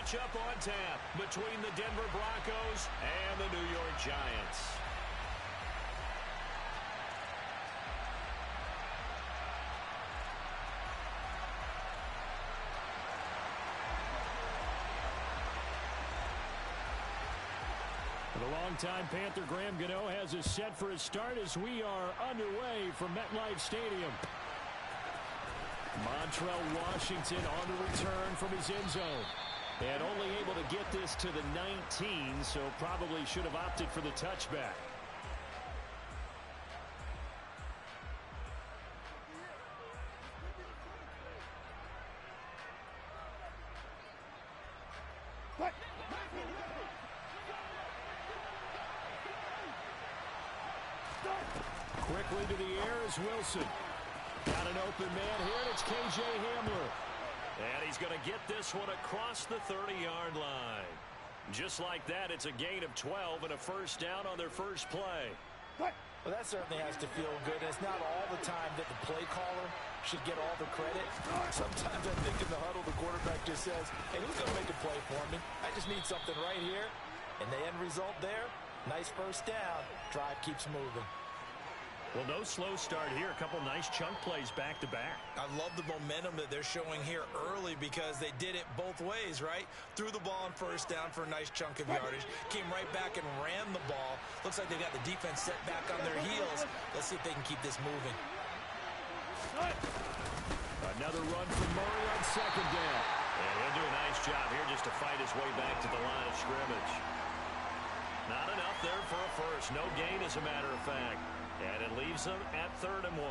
matchup on tap between the Denver Broncos and the New York Giants. The longtime Panther Graham Gano has us set for a start as we are underway from MetLife Stadium. Montrell Washington on the return from his end zone. And only able to get this to the 19, so probably should have opted for the touchback. Quickly to the air is Wilson. Got an open man here, and it's K.J. Hamler. And he's going to get this one across the 30-yard line. Just like that, it's a gain of 12 and a first down on their first play. Well, that certainly has to feel good. It's not all the time that the play caller should get all the credit. Sometimes I think in the huddle, the quarterback just says, hey, who's going to make a play for me? I just need something right here. And the end result there, nice first down. Drive keeps moving. Well, no slow start here. A couple nice chunk plays back-to-back. I love the momentum that they're showing here early because they did it both ways, right? Threw the ball on first down for a nice chunk of yardage. Came right back and ran the ball. Looks like they got the defense set back on their heels. Let's see if they can keep this moving. Another run from Murray on second down. And he'll do a nice job here just to fight his way back to the line of scrimmage. Not enough there for a first. No gain, as a matter of fact. And it leaves them at 3rd and 1.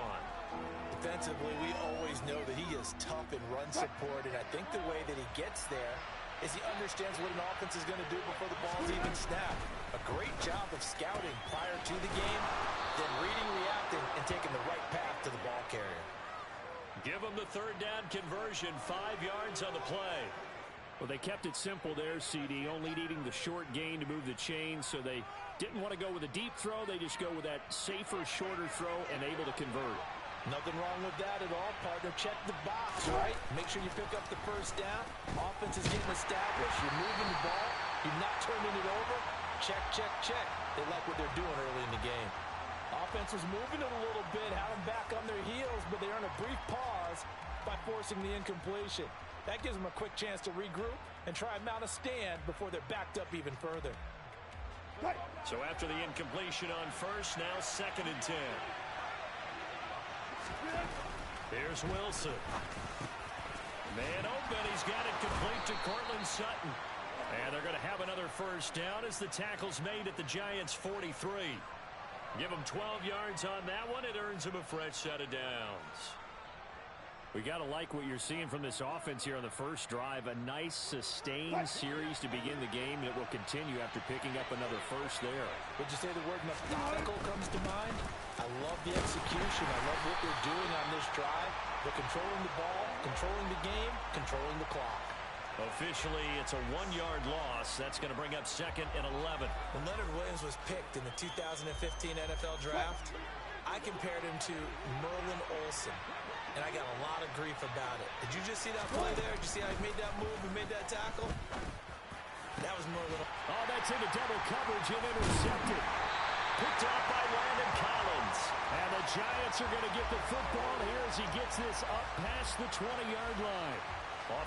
Defensively, we always know that he is tough in run support, and I think the way that he gets there is he understands what an offense is going to do before the ball's even snapped. A great job of scouting prior to the game, then reading, reacting, and taking the right path to the ball carrier. Give them the 3rd down conversion, 5 yards on the play. Well, they kept it simple there, CD, only needing the short gain to move the chains, so they didn't want to go with a deep throw. They just go with that safer, shorter throw and able to convert. Nothing wrong with that at all, partner. Check the box, right? Make sure you pick up the first down. Offense is getting established. You're moving the ball. You're not turning it over. Check, check, check. They like what they're doing early in the game. Offense was moving it a little bit, had them back on their heels, but they earn a brief pause by forcing the incompletion. That gives them a quick chance to regroup and try and mount a stand before they're backed up even further. So after the incompletion on first, now 2nd and 10. Here's Wilson. Man open, he's got it complete to Cortland Sutton. And they're going to have another first down as the tackle's made at the Giants' 43. Give them 12 yards on that one. It earns them a fresh set of downs. We got to like what you're seeing from this offense here on the first drive. A nice, sustained series to begin the game that will continue after picking up another first there. Would you say the word methodical comes to mind? I love the execution. I love what they're doing on this drive. They're controlling the ball, controlling the game, controlling the clock. Officially, it's a 1-yard loss. That's going to bring up 2nd and 11. When Leonard Williams was picked in the 2015 NFL Draft, I compared him to Merlin Olsen. And I got a lot of grief about it. Did you just see that play there? Did you see how he made that move and made that tackle? That was Merlin. Oh, that's into double coverage and intercepted. Picked off by Landon Collins. And the Giants are going to get the football here as he gets this up past the 20-yard line.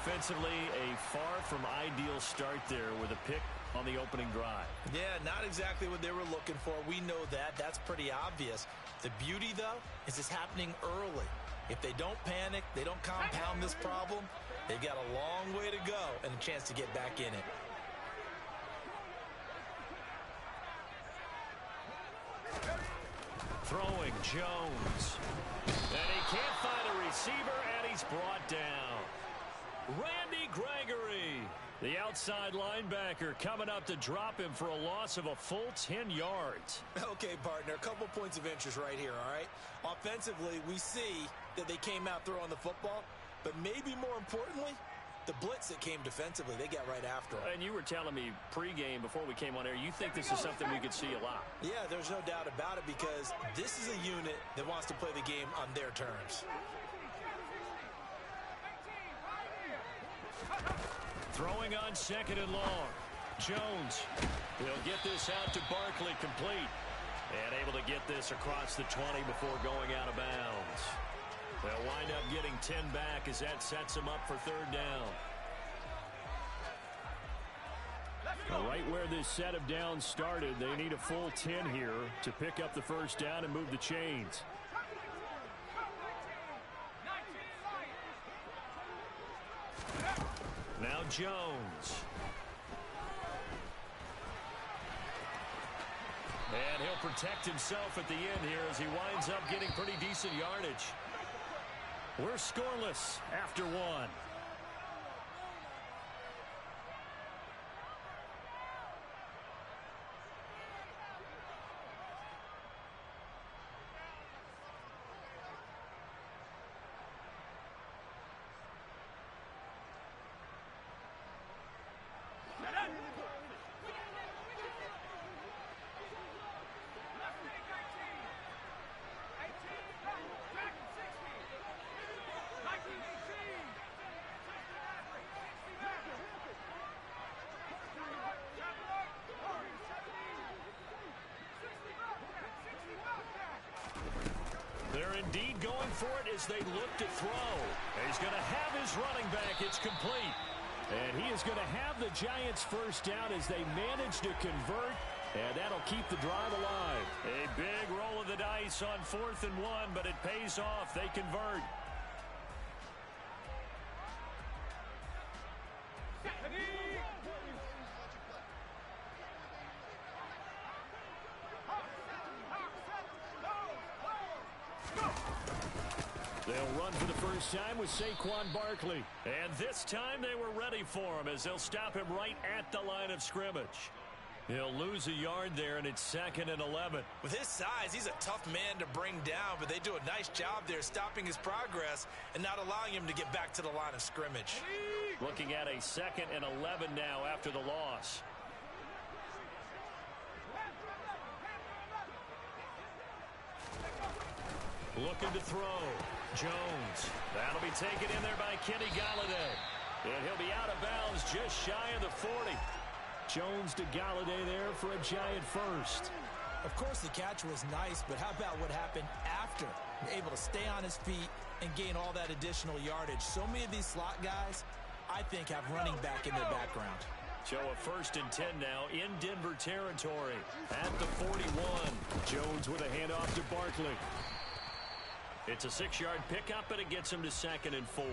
Offensively, a far from ideal start there with a pick on the opening drive. Yeah, not exactly what they were looking for. We know that. That's pretty obvious. The beauty, though, is it's happening early. If they don't panic, they don't compound this problem, they've got a long way to go and a chance to get back in it. Throwing Jones. And he can't find a receiver, and he's brought down. Randy Gregory, the outside linebacker, coming up to drop him for a loss of a full 10 yards. Okay, partner, a couple points of interest right here, all right? Offensively, we see that they came out throwing the football, but maybe more importantly, the blitz that came defensively, they got right after him. And you were telling me pregame before we came on air, you think this is something we could see a lot. Yeah, there's no doubt about it because this is a unit that wants to play the game on their terms. Throwing on second and long. Jones. He'll get this out to Barkley, complete. And able to get this across the 20 before going out of bounds. They'll wind up getting 10 back as that sets them up for third down. Right where this set of downs started, they need a full 10 here to pick up the first down and move the chains. Now Jones. And he'll protect himself at the end here as he winds up getting pretty decent yardage. We're scoreless after one. They're indeed going for it as they look to throw. He's going to have his running back. It's complete. And he is going to have the Giants first down as they manage to convert. And that'll keep the drive alive. A big roll of the dice on 4th and 1, but it pays off. They convert. They'll run for the first time with Saquon Barkley. And this time they were ready for him as they'll stop him right at the line of scrimmage. He'll lose a yard there, and it's 2nd and 11. With his size, he's a tough man to bring down, but they do a nice job there stopping his progress and not allowing him to get back to the line of scrimmage. Looking at a 2nd and 11 now after the loss. Looking to throw. Jones. That'll be taken in there by Kenny Galladay. And he'll be out of bounds just shy of the 40. Jones to Galladay there for a Giant first. Of course, the catch was nice, but how about what happened after? Able to stay on his feet and gain all that additional yardage. So many of these slot guys, I think, have running back in their background. So a 1st and 10 now in Denver territory at the 41. Jones with a handoff to Barkley. It's a 6-yard pickup, and it gets him to 2nd and 4.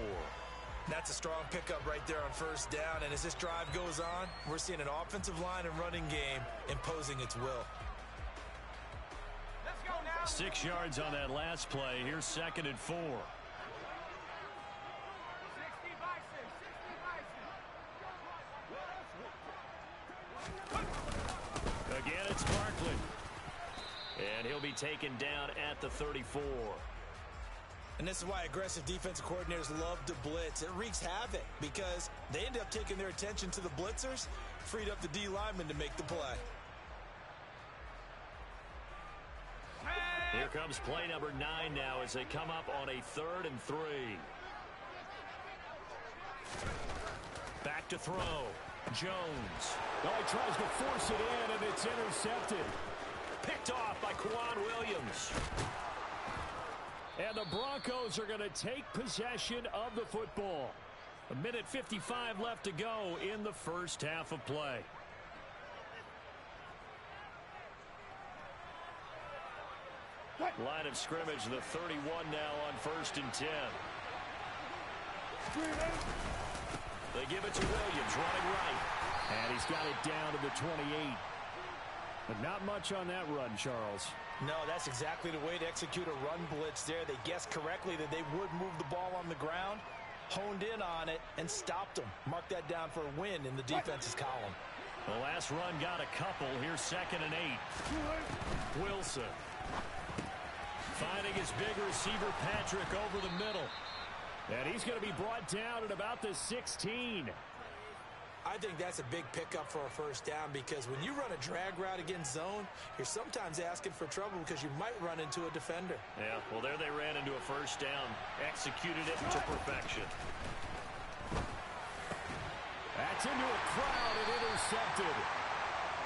That's a strong pickup right there on first down. And as this drive goes on, we're seeing an offensive line and running game imposing its will. 6 yards on that last play. Here's 2nd and 4. Again, it's Barkley. And he'll be taken down at the 34. And this is why aggressive defensive coordinators love to blitz. It wreaks havoc because they end up taking their attention to the blitzers, freed up the D lineman to make the play. Here comes play number 9 now as they come up on a 3rd and 3. Back to throw. Jones. Oh, he tries to force it in, and it's intercepted. Picked off by Quan Williams. And the Broncos are going to take possession of the football. 1:55 left to go in the first half of play. Line of scrimmage, the 31 now on 1st and 10. They give it to Williams, running right. And he's got it down to the 28. But not much on that run, Charles. No, that's exactly the way to execute a run blitz there. They guessed correctly that they would move the ball on the ground, honed in on it, and stopped them. Mark that down for a win in the defense's column. The last run got a couple. Here's 2nd and 8. Wilson. Finding his big receiver, Patrick, over the middle. And he's going to be brought down at about the 16. I think that's a big pickup for a first down because when you run a drag route against zone, you're sometimes asking for trouble because you might run into a defender. Yeah, well, there they ran into a first down. Executed it to perfection. That's into a crowd and intercepted.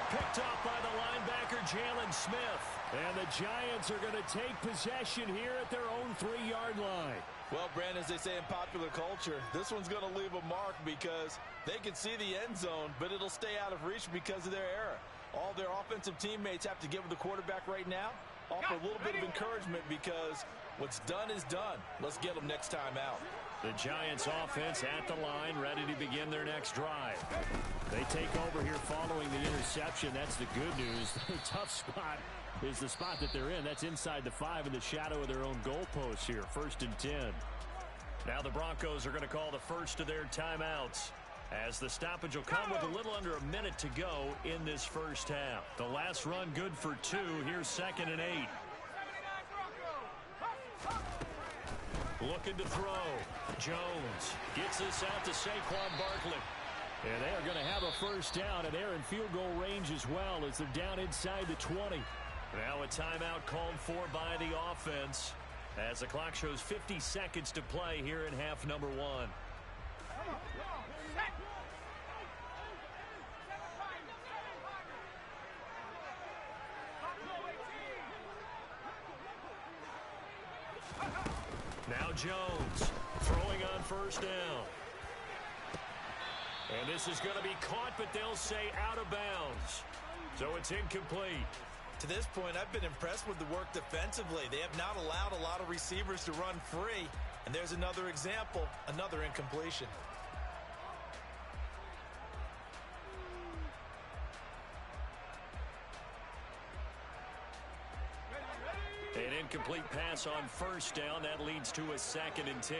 Picked off by the linebacker, Jalen Smith. And the Giants are going to take possession here at their own 3-yard line. Well, Brandon, as they say in popular culture, this one's going to leave a mark because they can see the end zone, but it'll stay out of reach because of their error. All their offensive teammates have to give the quarterback right now, offer a little bit of encouragement because what's done is done. Let's get them next time out. The Giants offense at the line, ready to begin their next drive. They take over here following the interception. That's the good news. The tough spot is the spot that they're in. That's inside the 5 in the shadow of their own goalpost here. 1st and 10. Now the Broncos are going to call the first of their timeouts, as the stoppage will come with a little under a minute to go in this first half. The last run good for 2. Here's 2nd and 8. Looking to throw. Jones gets this out to Saquon Barkley. And they are going to have a first down, and they're in field goal range as well as they're down inside the 20. Now a timeout called for by the offense as the clock shows 50 seconds to play here in half number 1. Now Jones throwing on first down. And this is going to be caught, but they'll say out of bounds. So it's incomplete. To this point, I've been impressed with the work defensively. They have not allowed a lot of receivers to run free. And there's another example, another incompletion. An incomplete pass on first down. That leads to a 2nd and 10.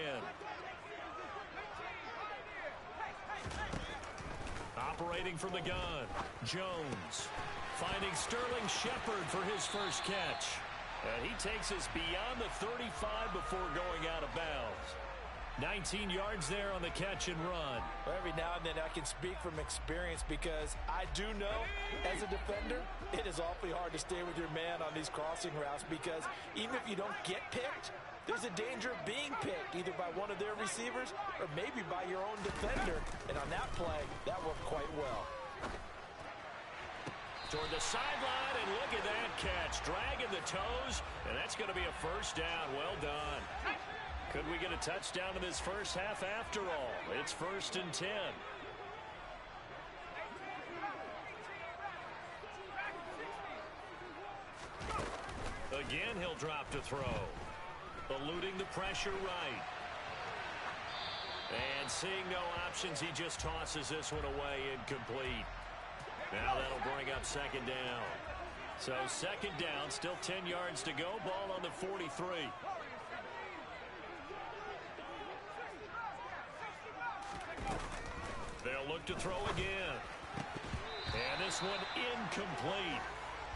Operating from the gun, Jones finding Sterling Shepard for his first catch. And he takes us beyond the 35 before going out of bounds. 19 yards there on the catch and run. Well, every now and then I can speak from experience because I do know as a defender it is awfully hard to stay with your man on these crossing routes because even if you don't get picked, there's a danger of being picked either by one of their receivers or maybe by your own defender. And on that play, that worked quite well. Toward the sideline, and look at that catch. Dragging the toes, and that's going to be a first down. Well done. Could we get a touchdown in this first half after all? It's 1st and 10. Again, he'll drop to throw. Eluding the pressure right. And seeing no options, he just tosses this one away incomplete. Now that'll bring up 2nd down. So 2nd down, still 10 yards to go. Ball on the 43. They'll look to throw again. And this one incomplete.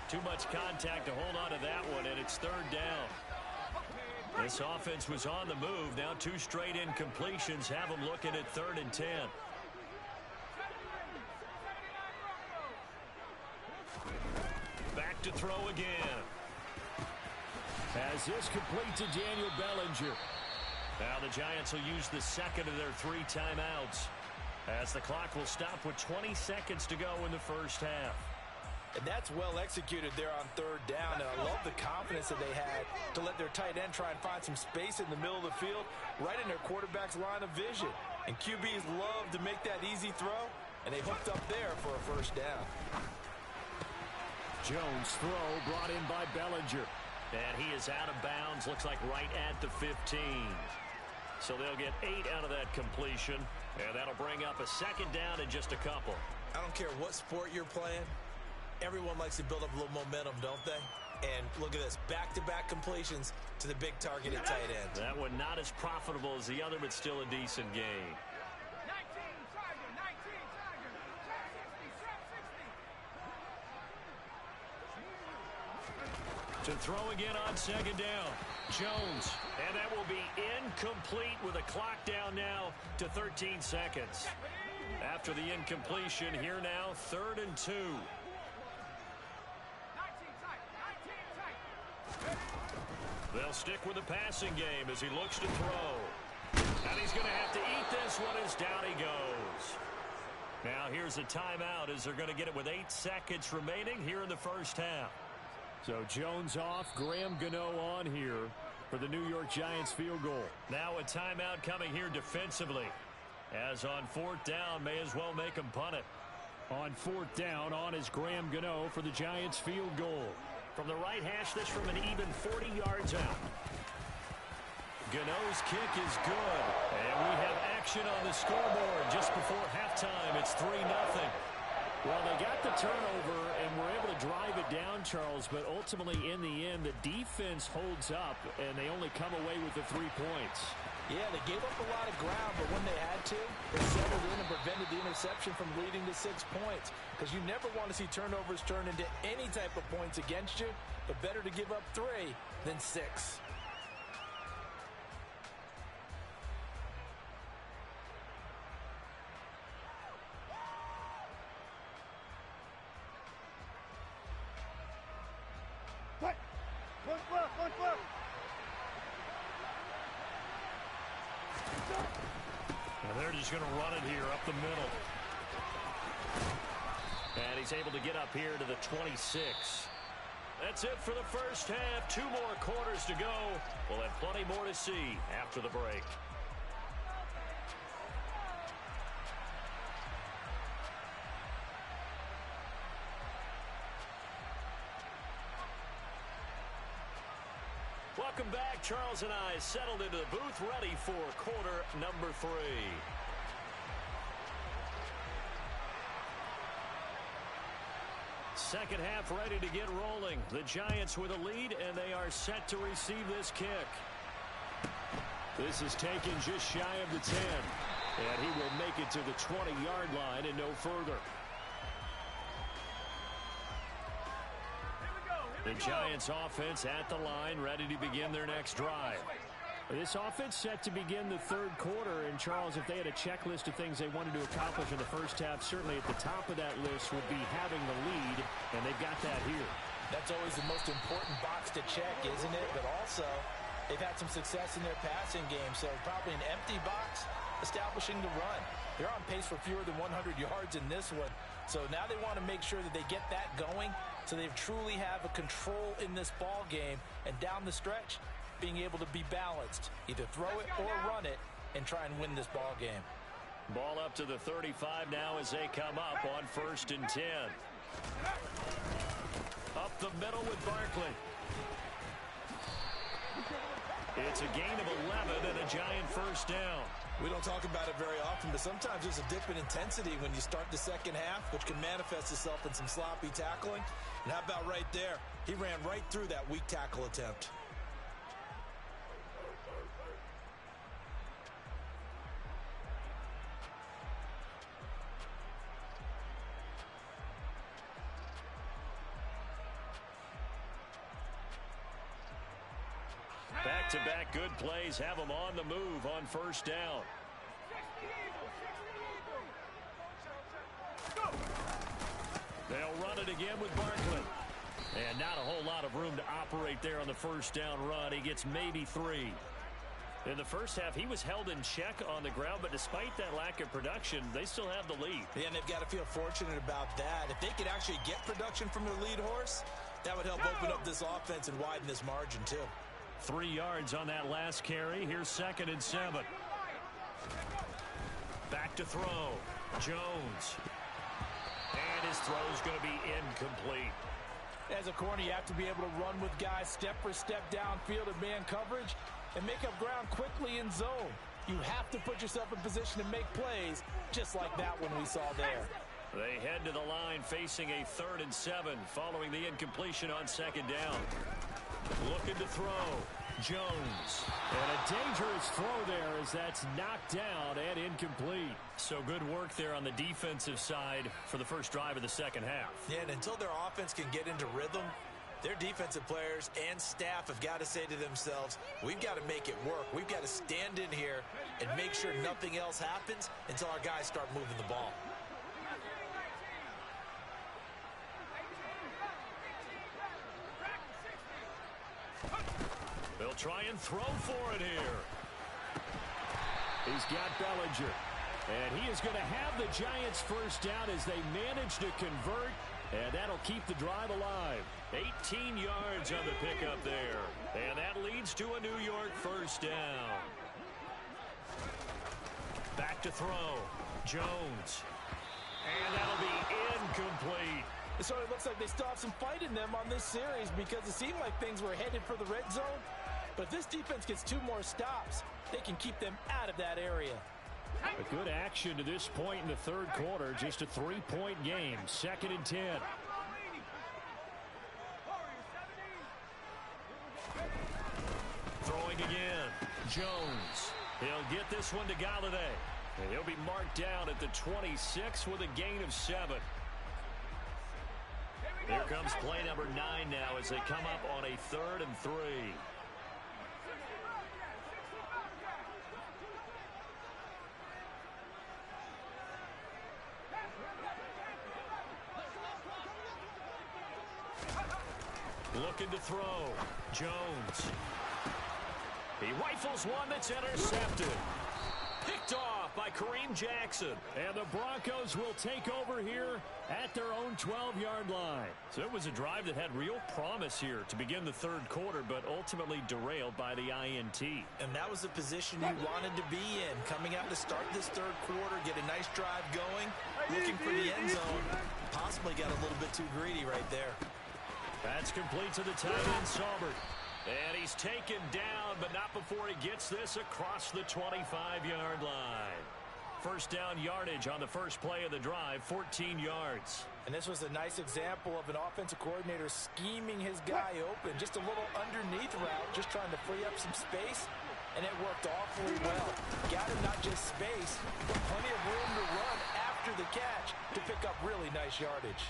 Too much contact to hold on to that one, and it's 3rd down. This offense was on the move. Now 2 straight incompletions have them looking at 3rd and 10. Back to throw again. As this complete to Daniel Bellinger. Now the Giants will use the 2nd of their 3 timeouts, as the clock will stop with 20 seconds to go in the first half. And that's well executed there on 3rd down. And I love the confidence that they had to let their tight end try and find some space in the middle of the field, right in their quarterback's line of vision. And QBs love to make that easy throw, and they hooked up there for a first down. Jones' throw brought in by Bellinger. And he is out of bounds, looks like right at the 15. So they'll get 8 out of that completion, and that'll bring up a 2nd down in just a couple. I don't care what sport you're playing. Everyone likes to build up a little momentum, don't they? And look at this, back-to-back completions to the big targeted tight end. That one not as profitable as the other, but still a decent game. To throw again on 2nd down. Jones, and that will be incomplete with a clock down now to 13 seconds. After the incompletion, here now, 3rd and 2. They'll stick with the passing game as he looks to throw. And he's going to have to eat this one as down he goes. Now here's a timeout as they're going to get it with 8 seconds remaining here in the first half. So Jones off, Graham Gano on here for the New York Giants field goal. Now a timeout coming here defensively. As on 4th down, may as well make him punt it. On 4th down, on is Graham Gano for the Giants field goal. From the right hash, this from an even 40 yards out. Gano's kick is good. And we have action on the scoreboard just before halftime. It's 3-0. Well, they got the turnover and were able to drive it down, Charles, but ultimately in the end, the defense holds up, and they only come away with the 3 points. Yeah, they gave up a lot of ground, but when they had to, they settled in and prevented the interception from leading to 6 points. Because you never want to see turnovers turn into any type of points against you, but better to give up 3 than 6. And they're just going to run it here up the middle. And he's able to get up here to the 26. That's it for the first half. 2 more quarters to go. We'll have plenty more to see after the break. Welcome back. Charles and I settled into the booth, ready for quarter number 3. Second half ready to get rolling. The Giants with a lead, and they are set to receive this kick. This is taken just shy of the 10. And he will make it to the 20-yard line and no further. The Giants offense at the line, ready to begin their next drive. This offense set to begin the 3rd quarter. And, Charles, if they had a checklist of things they wanted to accomplish in the first half, certainly at the top of that list would be having the lead, and they've got that here. That's always the most important box to check, isn't it? But also, they've had some success in their passing game, so probably an empty box establishing the run. They're on pace for fewer than 100 yards in this one. So now they want to make sure that they get that going so they truly have a control in this ball game, and down the stretch, being able to be balanced. Either throw it or run it and try and win this ball game. Ball up to the 35 now as they come up on 1st and 10. Up the middle with Barkley. It's a gain of 11 and a Giant first down. We don't talk about it very often, but sometimes there's a dip in intensity when you start the second half, which can manifest itself in some sloppy tackling. And how about right there? He ran right through that weak tackle attempt. Back-to-back good plays have them on the move on 1st down. They'll run it again with Barkley. And not a whole lot of room to operate there on the 1st down run. He gets maybe 3. In the first half, he was held in check on the ground, but despite that lack of production, they still have the lead. Yeah, and they've got to feel fortunate about that. If they could actually get production from their lead horse, that would help open up this offense and widen this margin, too. 3 yards on that last carry. Here's 2nd and 7. Back to throw. Jones. And his throw's going to be incomplete. As a corner, you have to be able to run with guys step for step downfield in man coverage and make up ground quickly in zone. You have to put yourself in position to make plays, just like that one we saw there. They head to the line facing a 3rd and 7 following the incompletion on 2nd down. Looking to throw. Jones. And a dangerous throw there as that's knocked down and incomplete. So good work there on the defensive side for the first drive of the second half. Yeah, and until their offense can get into rhythm, their defensive players and staff have got to say to themselves, we've got to make it work. We've got to stand in here and make sure nothing else happens until our guys start moving the ball. They'll try and throw for it here. He's got Bellinger. And he is going to have the Giants first down as they manage to convert, and that'll keep the drive alive. 18 yards on the pickup there, and that leads to a New York first down. Back to throw. Jones. And that'll be incomplete. It sort of looks like they still have some fight in them on this series because it seemed like things were headed for the red zone. But if this defense gets 2 more stops, they can keep them out of that area. A good action to this point in the third quarter. Just a 3-point game. 2nd and 10. Throwing again. Jones. He'll get this one to Galladay. And he'll be marked down at the 26 with a gain of 7. Here comes play number 9 now as they come up on a 3rd and 3. Looking to throw. Jones. He rifles one that's intercepted. Picked off by Kareem Jackson. And the Broncos will take over here at their own 12-yard line. So it was a drive that had real promise here to begin the third quarter, but ultimately derailed by the INT. And that was the position he wanted to be in. Coming out to start this third quarter, get a nice drive going, looking for the end zone. Possibly got a little bit too greedy right there. That's complete to the tight end, Saubert. And he's taken down, but not before he gets this across the 25-yard line. First down yardage on the first play of the drive, 14 yards. And this was a nice example of an offensive coordinator scheming his guy open. Just a little underneath route, just trying to free up some space, and it worked awfully well. Got him not just space, but plenty of room to run after the catch to pick up really nice yardage.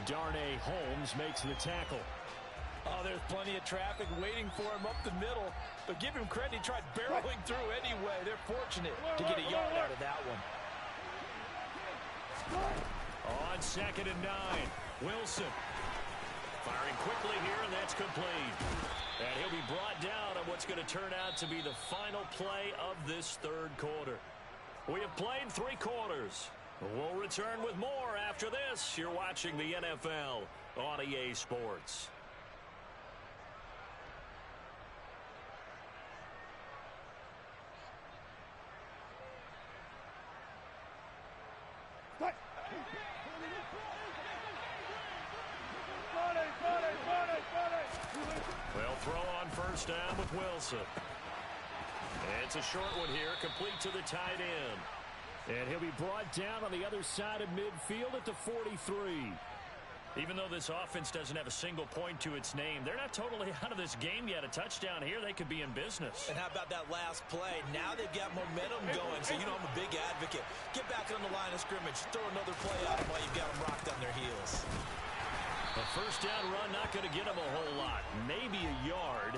Darnay Holmes makes the tackle. Oh, there's plenty of traffic waiting for him up the middle. But give him credit, he tried barreling through anyway. They're fortunate to get a yard out of that one. On 2nd and 9, Wilson. Firing quickly here, and that's complete. And he'll be brought down on what's going to turn out to be the final play of this third quarter. We have played 3 quarters. We'll return with more after this. You're watching the NFL on EA Sports. Well, throw on first down with Wilson. It's a short one here, complete to the tight end. And he'll be brought down on the other side of midfield at the 43. Even though this offense doesn't have a single point to its name, they're not totally out of this game yet. A touchdown here, they could be in business. And how about that last play? Now they've got momentum going, so you know I'm a big advocate. Get back on the line of scrimmage. Throw another play at them while you've got them rocked on their heels. A first down run not going to get them a whole lot. Maybe a yard.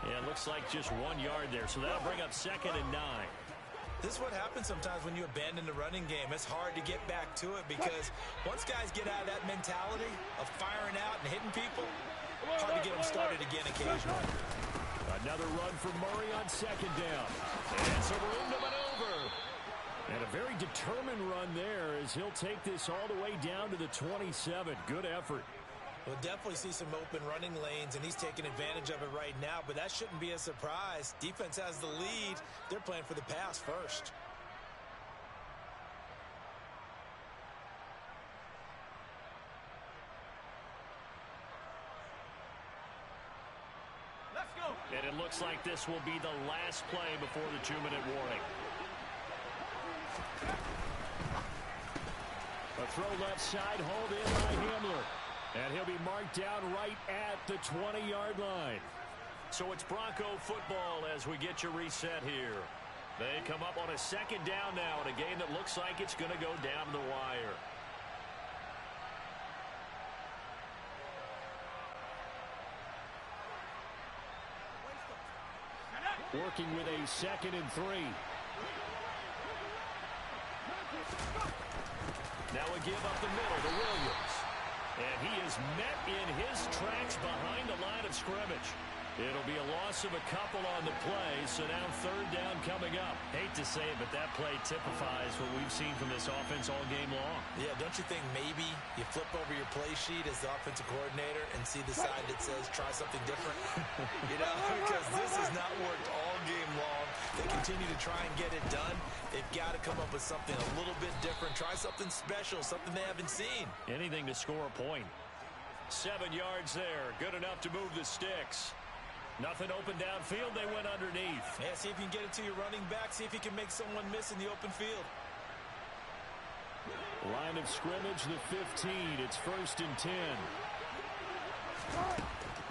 Yeah, it looks like just 1 yard there, so that'll bring up 2nd and 9. This is what happens sometimes when you abandon the running game. It's hard to get back to it because once guys get out of that mentality of firing out and hitting people, hard to get them started again occasionally. Another run for Murray on 2nd down. And some room to maneuver. And a very determined run there as he'll take this all the way down to the 27. Good effort. We'll definitely see some open running lanes, and he's taking advantage of it right now, but that shouldn't be a surprise. Defense has the lead. They're playing for the pass first. Let's go. And it looks like this will be the last play before the 2-minute warning. A throw left side, hauled in by Hamler. And he'll be marked down right at the 20-yard line. So it's Bronco football as we get your reset here. They come up on a 2nd down now in a game that looks like it's going to go down the wire. Working with a 2nd and 3. Now a give up the middle to Williams. And he is met in his tracks behind the line of scrimmage. It'll be a loss of a couple on the play, so now third down coming up. Hate to say it, but that play typifies what we've seen from this offense all game long. Yeah, don't you think maybe you flip over your play sheet as the offensive coordinator and see the side that says try something different? Because this has not worked all game long. They continue to try and get it done. They've got to come up with something a little bit different. Try something special, something they haven't seen. Anything to score a point. 7 yards there. Good enough to move the sticks. Nothing open downfield. They went underneath. Yeah, see if you can get it to your running back. See if you can make someone miss in the open field. Line of scrimmage, the 15. It's 1st and 10.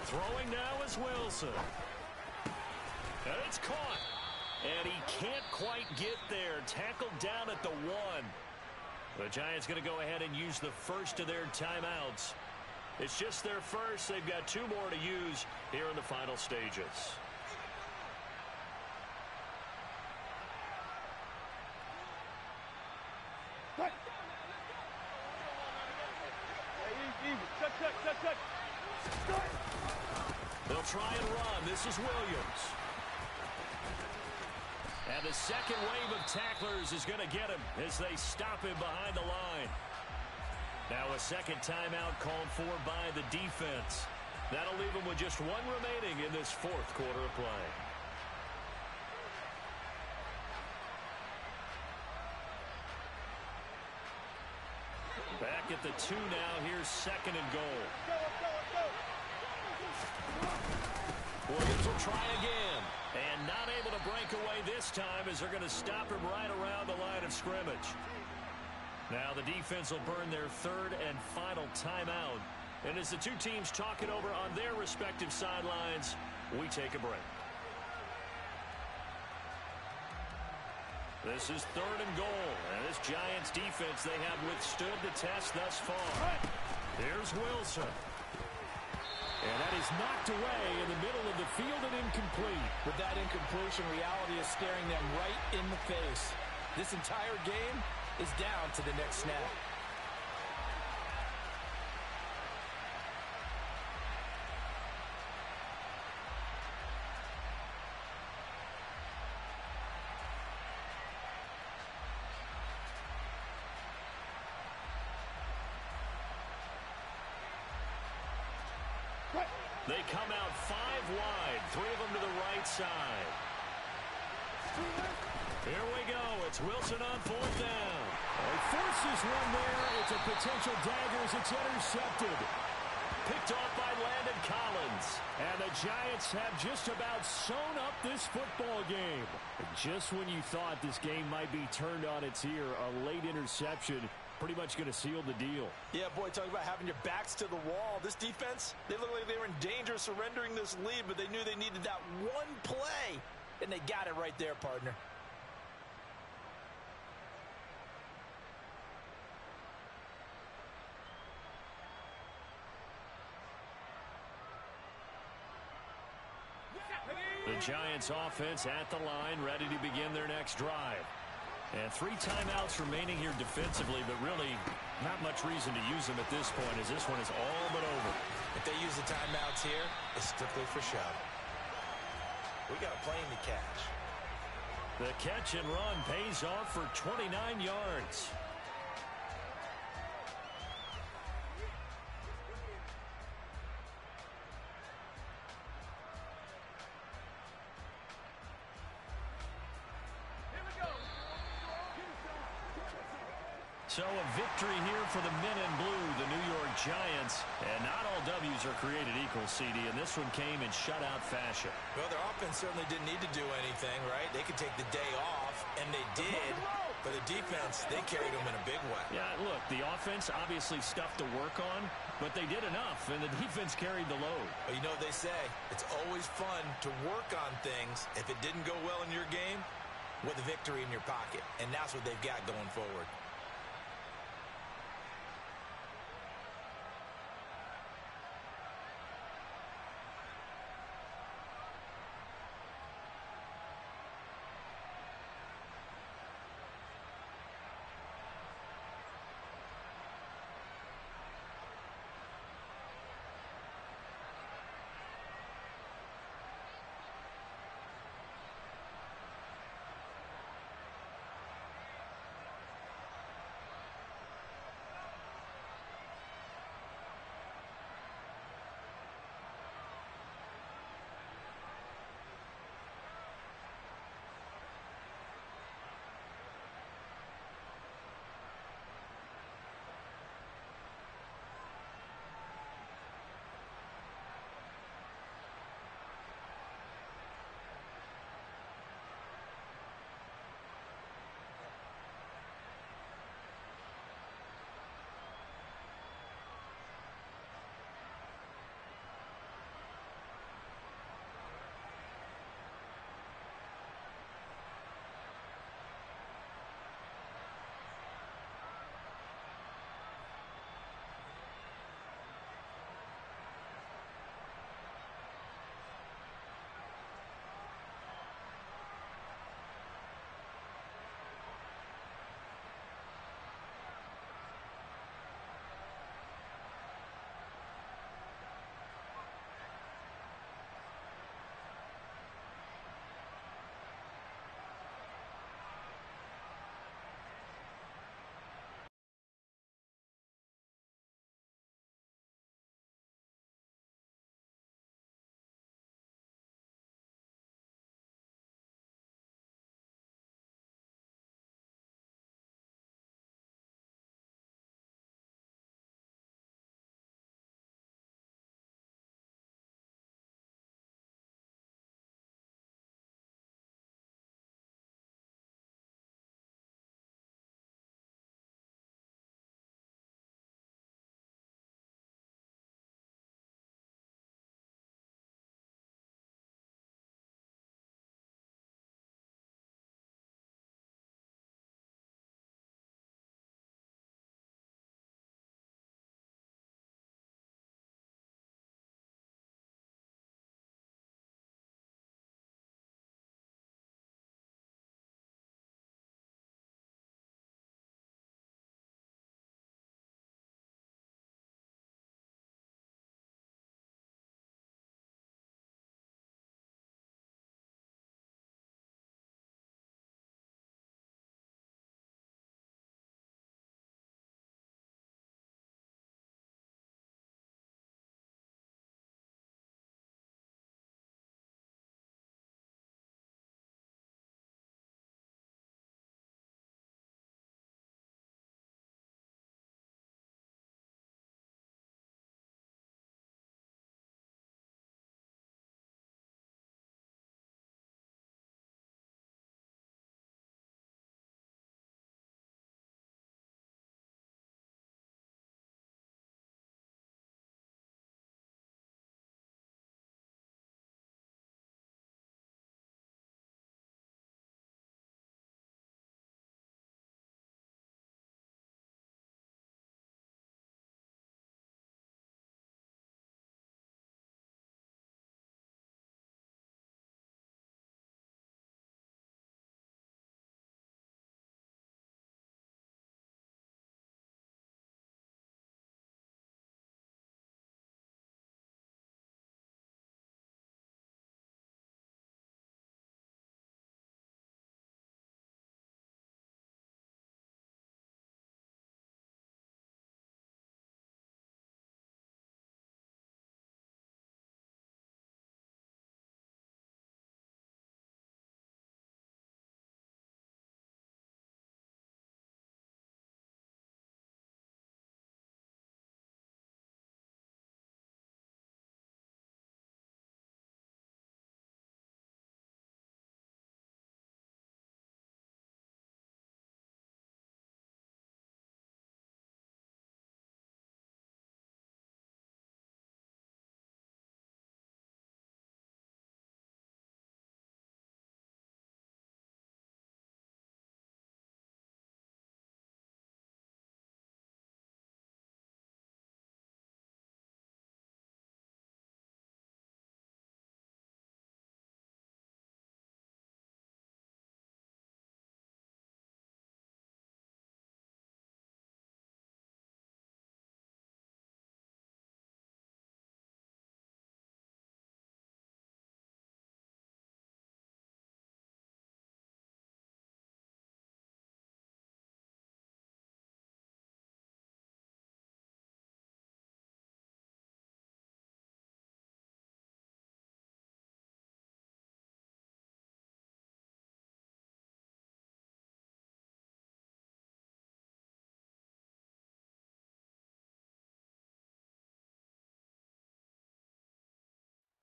Throwing now is Wilson. And it's caught. And he can't quite get there. Tackled down at the 1. The Giants going to go ahead and use the first of their timeouts. It's just their first. They've got 2 more to use here in the final stages. They'll try and run. This is Williams. And the second wave of tacklers is going to get him as they stop him behind the line. Now a second timeout called for by the defense. That'll leave them with just 1 remaining in this 4th quarter of play. Back at the 2 now. Here's 2nd and goal. Williams will try again. And not able to break away this time as they're going to stop him right around the line of scrimmage. Now the defense will burn their 3rd and final timeout. And as the 2 teams talk it over on their respective sidelines, we take a break. This is 3rd and goal. And this Giants defense, they have withstood the test thus far. Here's Wilson. And that is knocked away in the middle of the field and incomplete. With that incompletion, reality is staring them right in the face. This entire game is down to the next snap. They come out 5 wide, 3 of them to the right side. Here we go. It's Wilson on 4th down. He forces one there. It's a potential dagger as it's intercepted. Picked off by Landon Collins. And the Giants have just about sewn up this football game. Just when you thought this game might be turned on its ear, a late interception pretty much going to seal the deal. Yeah, boy, talk about having your backs to the wall. This defense, they look like they were in danger of surrendering this lead, but they knew they needed that one play, and they got it right there, partner. The Giants offense at the line, ready to begin their next drive. And 3 timeouts remaining here defensively, but really not much reason to use them at this point as this one is all but over. If they use the timeouts here, it's strictly for show. We got a plane to catch. The catch and run pays off for 29 yards. So a victory here for the men in blue, the New York Giants. And not all W's are created equal, CD, and this one came in shutout fashion. Well, their offense certainly didn't need to do anything, right? They could take the day off, and they did. But the defense, they carried them in a big way. Yeah, look, the offense obviously stuff to work on, but they did enough, and the defense carried the load. Well, you know what they say. It's always fun to work on things. If it didn't go well in your game, with a victory in your pocket. And that's what they've got going forward.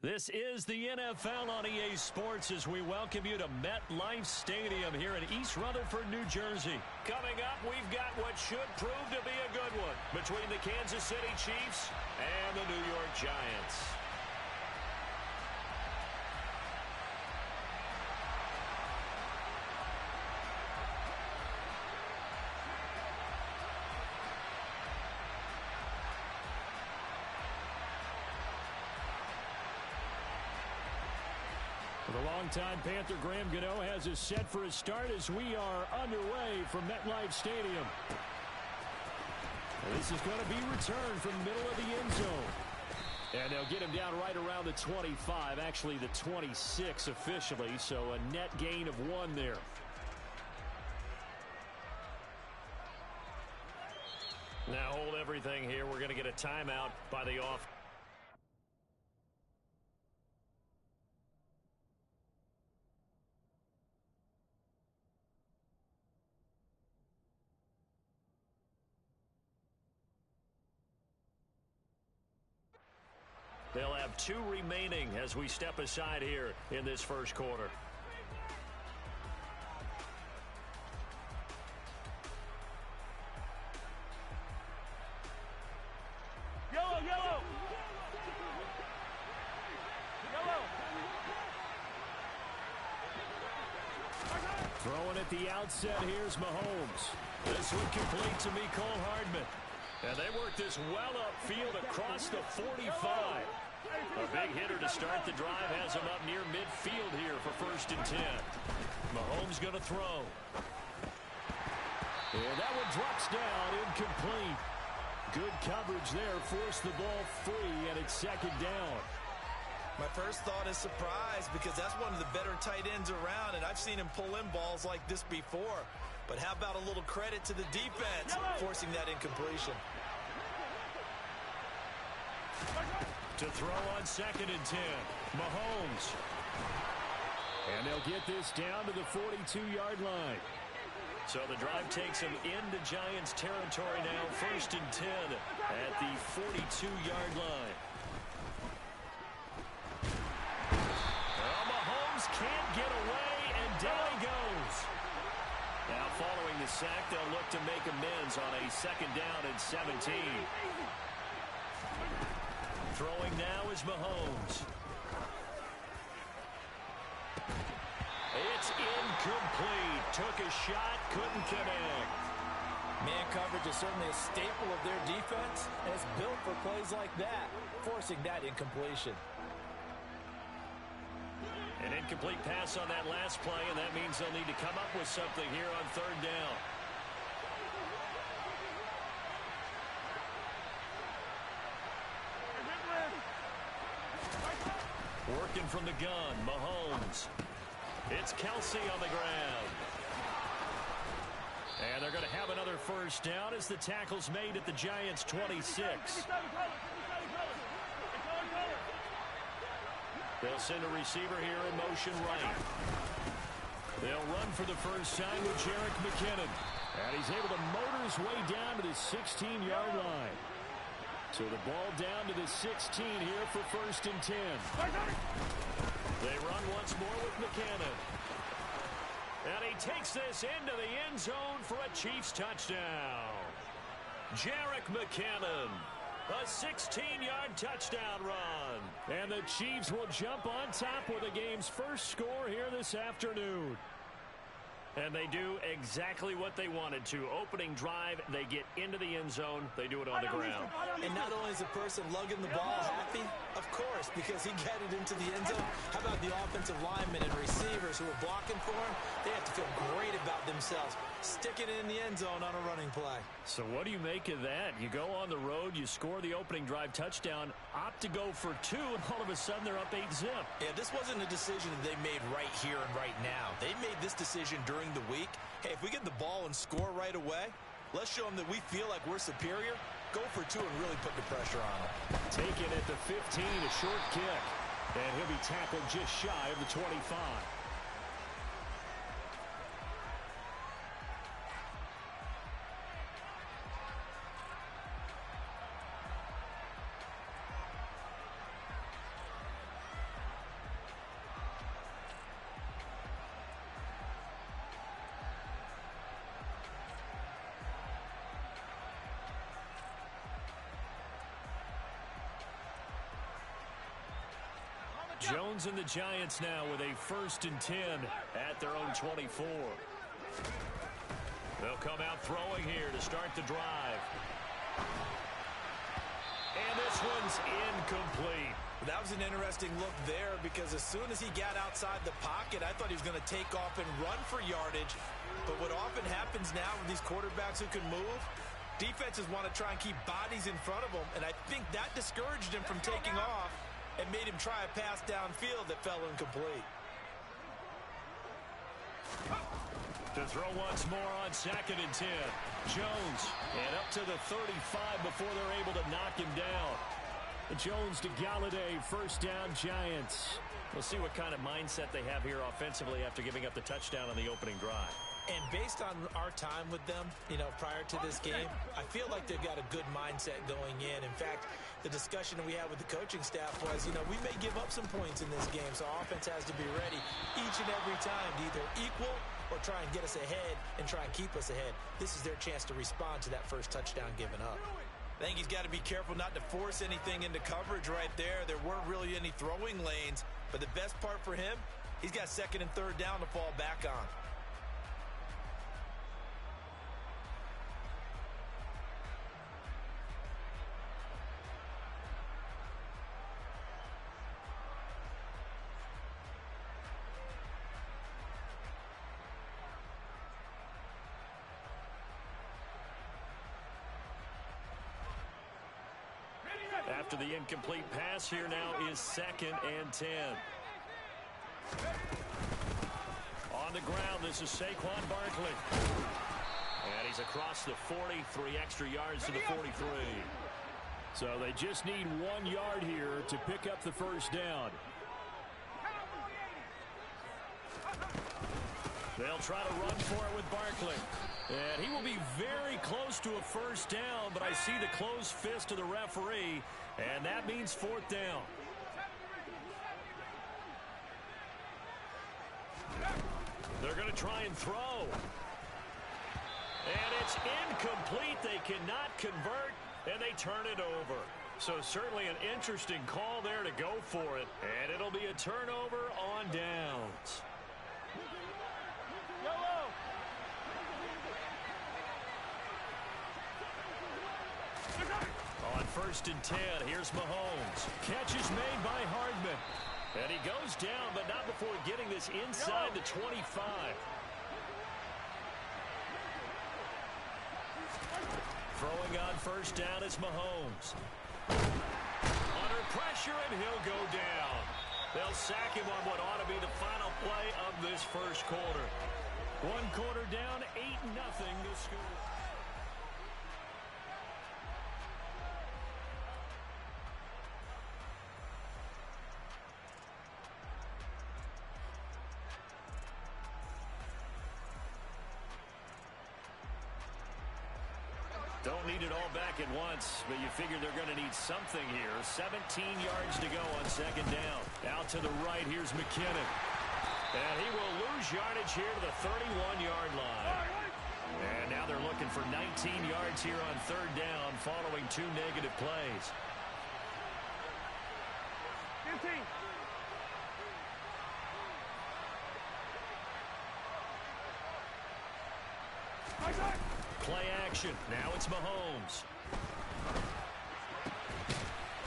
This is the NFL on EA Sports as we welcome you to MetLife Stadium here in East Rutherford, New Jersey. Coming up, we've got what should prove to be a good one between the Kansas City Chiefs and the New York Giants. The longtime Panther Graham Gano has us set for a start as we are underway from MetLife Stadium. This is going to be returned from the middle of the end zone. And they'll get him down right around the 25, actually the 26 officially, so a net gain of 1 there. Now hold everything here. We're going to get a timeout by the off. They'll have 2 remaining as we step aside here in this first quarter. Yellow, yellow. Yellow. Throwing at the outset, here's Mahomes. This one complete to Mecole Hardman. And they work this well upfield across the 45. A big hitter to start the drive has him up near midfield here for 1st and 10. Mahomes going to throw. And that one drops down, incomplete. Good coverage there, forced the ball free, and it's 2nd down. My first thought is surprise because that's one of the better tight ends around, and I've seen him pull in balls like this before. But how about a little credit to the defense forcing that incompletion? To throw on 2nd and 10, Mahomes. And they'll get this down to the 42-yard line. So the drive takes him into Giants territory now, 1st and 10 at the 42-yard line. Well, Mahomes can't get away, and down he goes. Now following the sack, they'll look to make amends on a 2nd down and 17. Throwing now is Mahomes. It's incomplete. Took a shot, couldn't connect. Man coverage is certainly a staple of their defense, and it's built for plays like that, forcing that incompletion. An incomplete pass on that last play, and that means they'll need to come up with something here on 3rd down. Working from the gun, Mahomes. It's Kelsey on the ground. And they're going to have another 1st down as the tackle's made at the Giants' 26. They'll send a receiver here in motion right. They'll run for the first time with Jerick McKinnon. And he's able to motor his way down to the 16-yard line. So the ball down to the 16 here for 1st and 10. They run once more with McKinnon. And he takes this into the end zone for a Chiefs touchdown. Jerick McKinnon, a 16-yard touchdown run. And the Chiefs will jump on top with the game's first score here this afternoon. And they do exactly what they wanted to. Opening drive, they get into the end zone. They do it on the ground. And not only is the person lugging the ball happy, of course, because he got it into the end zone. How about the offensive linemen and receivers who are blocking for him? They have to feel great about themselves, sticking it in the end zone on a running play. So what do you make of that? You go on the road, you score the opening drive touchdown, opt to go for 2, and all of a sudden they're up 8-zip. Yeah, this wasn't a decision that they made right here and right now. They made this decision during the week. Hey, if we get the ball and score right away, let's show them that we feel like we're superior. Go for 2 and really put the pressure on them. Taken at the 15, a short kick. And he'll be tackled just shy of the 25. Jones and the Giants now with a 1st and 10 at their own 24. They'll come out throwing here to start the drive. And this one's incomplete. That was an interesting look there because as soon as he got outside the pocket, I thought he was going to take off and run for yardage. But what often happens now with these quarterbacks who can move, defenses want to try and keep bodies in front of them, and I think that discouraged him from taking off and made him try a pass downfield that fell incomplete. To throw once more on 2nd and 10. Jones, and up to the 35 before they're able to knock him down. Jones to Galladay, 1st down Giants. We'll see what kind of mindset they have here offensively after giving up the touchdown on the opening drive. And based on our time with them, prior to this game, I feel like they've got a good mindset going in. In fact, the discussion that we had with the coaching staff was, we may give up some points in this game, so offense has to be ready each and every time to either equal or try and get us ahead and try and keep us ahead. This is their chance to respond to that first touchdown given up. I think he's got to be careful not to force anything into coverage right there. There weren't really any throwing lanes, but the best part for him, he's got 2nd and 3rd down to fall back on. After the incomplete pass, here now is 2nd and 10. On the ground, this is Saquon Barkley. And he's across the 40, 3 extra yards to the 43. So they just need 1 yard here to pick up the 1st down. They'll try to run for it with Barkley. And he will be very close to a 1st down, but I see the closed fist of the referee, and that means 4th down. They're going to try and throw. And it's incomplete. They cannot convert, and they turn it over. So certainly an interesting call there to go for it, and it'll be a turnover on downs. On 1st and 10, here's Mahomes. Catch is made by Hardman. And he goes down, but not before getting this inside the 25. Throwing on 1st down is Mahomes. Under pressure, and he'll go down. They'll sack him on what ought to be the final play of this 1st quarter. 1 quarter down, 8-0 the score. Don't need it all back at once, but you figure they're going to need something here. 17 yards to go on 2nd down. Out to the right, here's McKinnon. And he will lose yardage here to the 31-yard line. And now they're looking for 19 yards here on 3rd down following 2 negative plays. 15. Play action. Now it's Mahomes.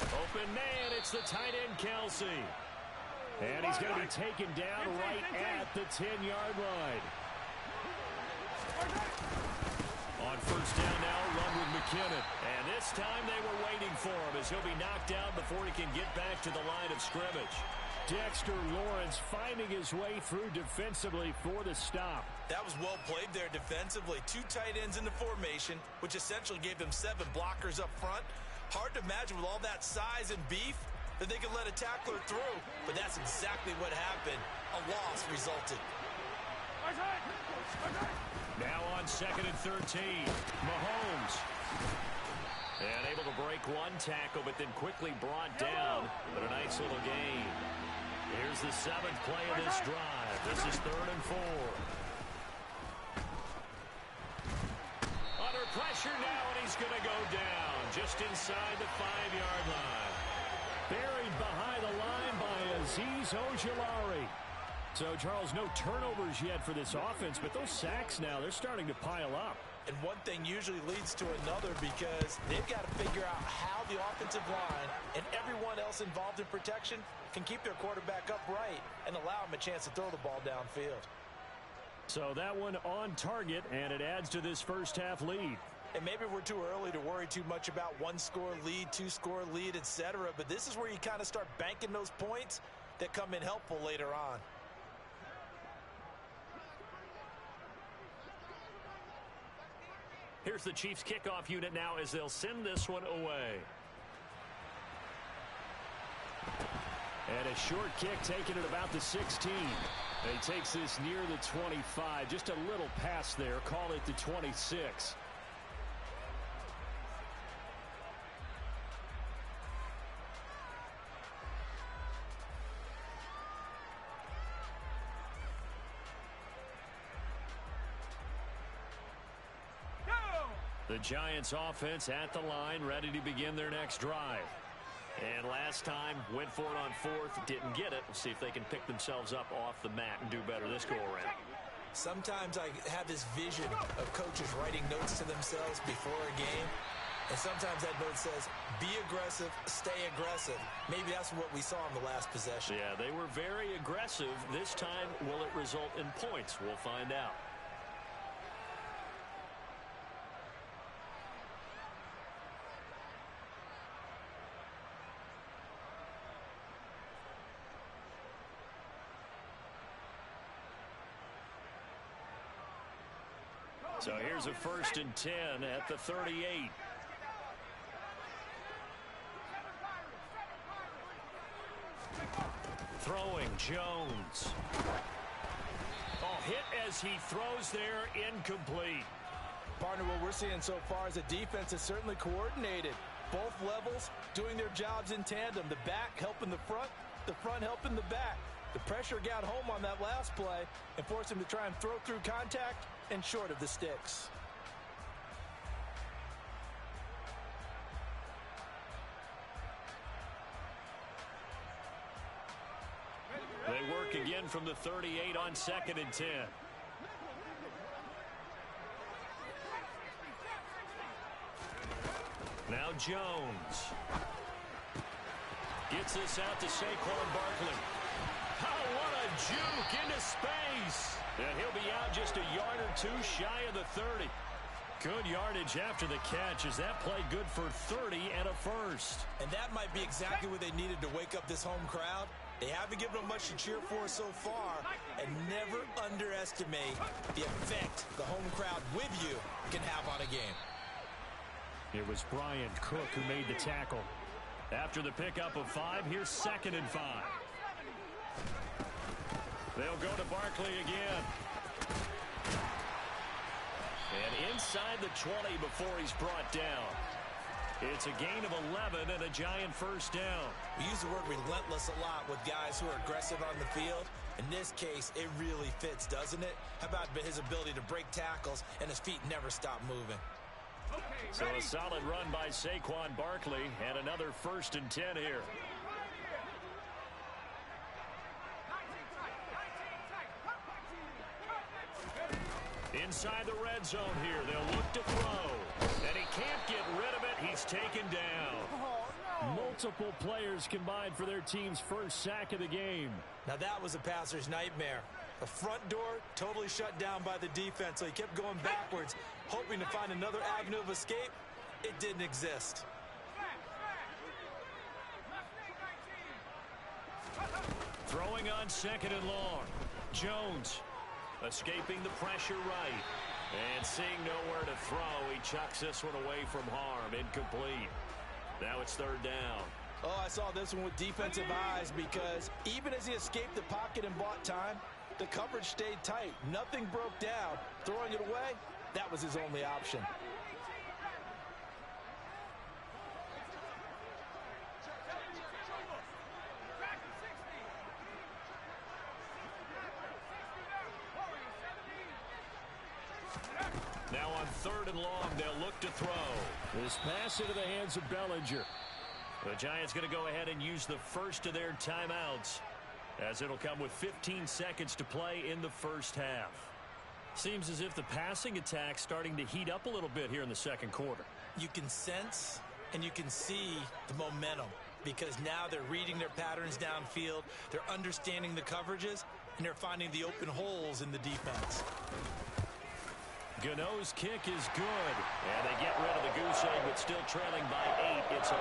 Open man. It's the tight end, Kelsey. And he's going to be taken down right at the 10-yard line. On 1st down now, run with McKinnon. And this time they were waiting for him as he'll be knocked down before he can get back to the line of scrimmage. Dexter Lawrence finding his way through defensively for the stop. That was well played there defensively. 2 tight ends in the formation, which essentially gave them 7 blockers up front. Hard to imagine with all that size and beef that they could let a tackler through, but that's exactly what happened. A loss resulted. Now on 2nd and 13, Mahomes. And able to break 1 tackle, but then quickly brought down. But a nice little gain. Here's the 7th play of this drive. This is 3rd and 4. Under pressure now, and he's going to go down just inside the 5-yard line. Buried behind the line by a Azeez Ojulari. So, Charles, no turnovers yet for this offense, but those sacks now, they're starting to pile up. And one thing usually leads to another because they've got to figure out how the offensive line and everyone else involved in protection can keep their quarterback upright and allow him a chance to throw the ball downfield. So that one on target, and it adds to this first half lead. And maybe we're too early to worry too much about one-score lead, two-score lead, etc. But this is where you kind of start banking those points that come in helpful later on. Here's the Chiefs kickoff unit now as they'll send this one away. And a short kick taken at about the 16. He takes this near the 25. Just a little pass there. Call it the 26. The Giants offense at the line, ready to begin their next drive. And last time, went for it on fourth, didn't get it. We'll see if they can pick themselves up off the mat and do better this go-around. Sometimes I have this vision of coaches writing notes to themselves before a game. And sometimes that note says, be aggressive, stay aggressive. Maybe that's what we saw in the last possession. Yeah, they were very aggressive. This time, will it result in points? We'll find out. So here's a 1st and 10 at the 38. Throwing Jones. Oh, hit as he throws there, incomplete. Partner, what we're seeing so far is the defense is certainly coordinated. Both levels doing their jobs in tandem. The back helping the front helping the back. The pressure got home on that last play and forced him to try and throw through contact and short of the sticks. They work again from the 38 on 2nd and 10. Now Jones. Gets this out to Saquon Barkley. Oh, what a juke into space. And he'll be out just a yard or two shy of the 30. Good yardage after the catch as that play good for 30 and a first. And that might be exactly what they needed to wake up this home crowd. They haven't given them much to cheer for so far. And never underestimate the effect the home crowd with you can have on a game. It was Brian Cook who made the tackle. After the pickup of 5, here's 2nd and 5. They'll go to Barkley again. And inside the 20 before he's brought down. It's a gain of 11 and a Giant first down. We use the word relentless a lot with guys who are aggressive on the field. In this case, it really fits, doesn't it? How about his ability to break tackles and his feet never stop moving? So a solid run by Saquon Barkley and another 1st and 10 here. Inside the red zone here, they'll look to throw. And he can't get rid of it. He's taken down. Multiple players combined for their team's first sack of the game. Now that was a passer's nightmare. The front door totally shut down by the defense, so he kept going backwards, hoping to find another avenue of escape. It didn't exist. Throwing on 2nd and long. Jones escaping the pressure right. And seeing nowhere to throw, he chucks this one away from harm. Incomplete. Now it's 3rd down. Oh, I saw this one with defensive eyes because even as he escaped the pocket and bought time, the coverage stayed tight. Nothing broke down. Throwing it away, that was his only option. Now on 3rd and long, they'll look to throw. This pass into the hands of Bellinger. The Giants going to go ahead and use the first of their timeouts. as it'll come with 15 seconds to play in the first half. Seems as if the passing attack's starting to heat up a little bit here in the second quarter. You can sense and you can see the momentum because now they're reading their patterns downfield, they're understanding the coverages, and they're finding the open holes in the defense. Gano's kick is good, and they get rid of the goose egg, but still trailing by 8. It's 11-3.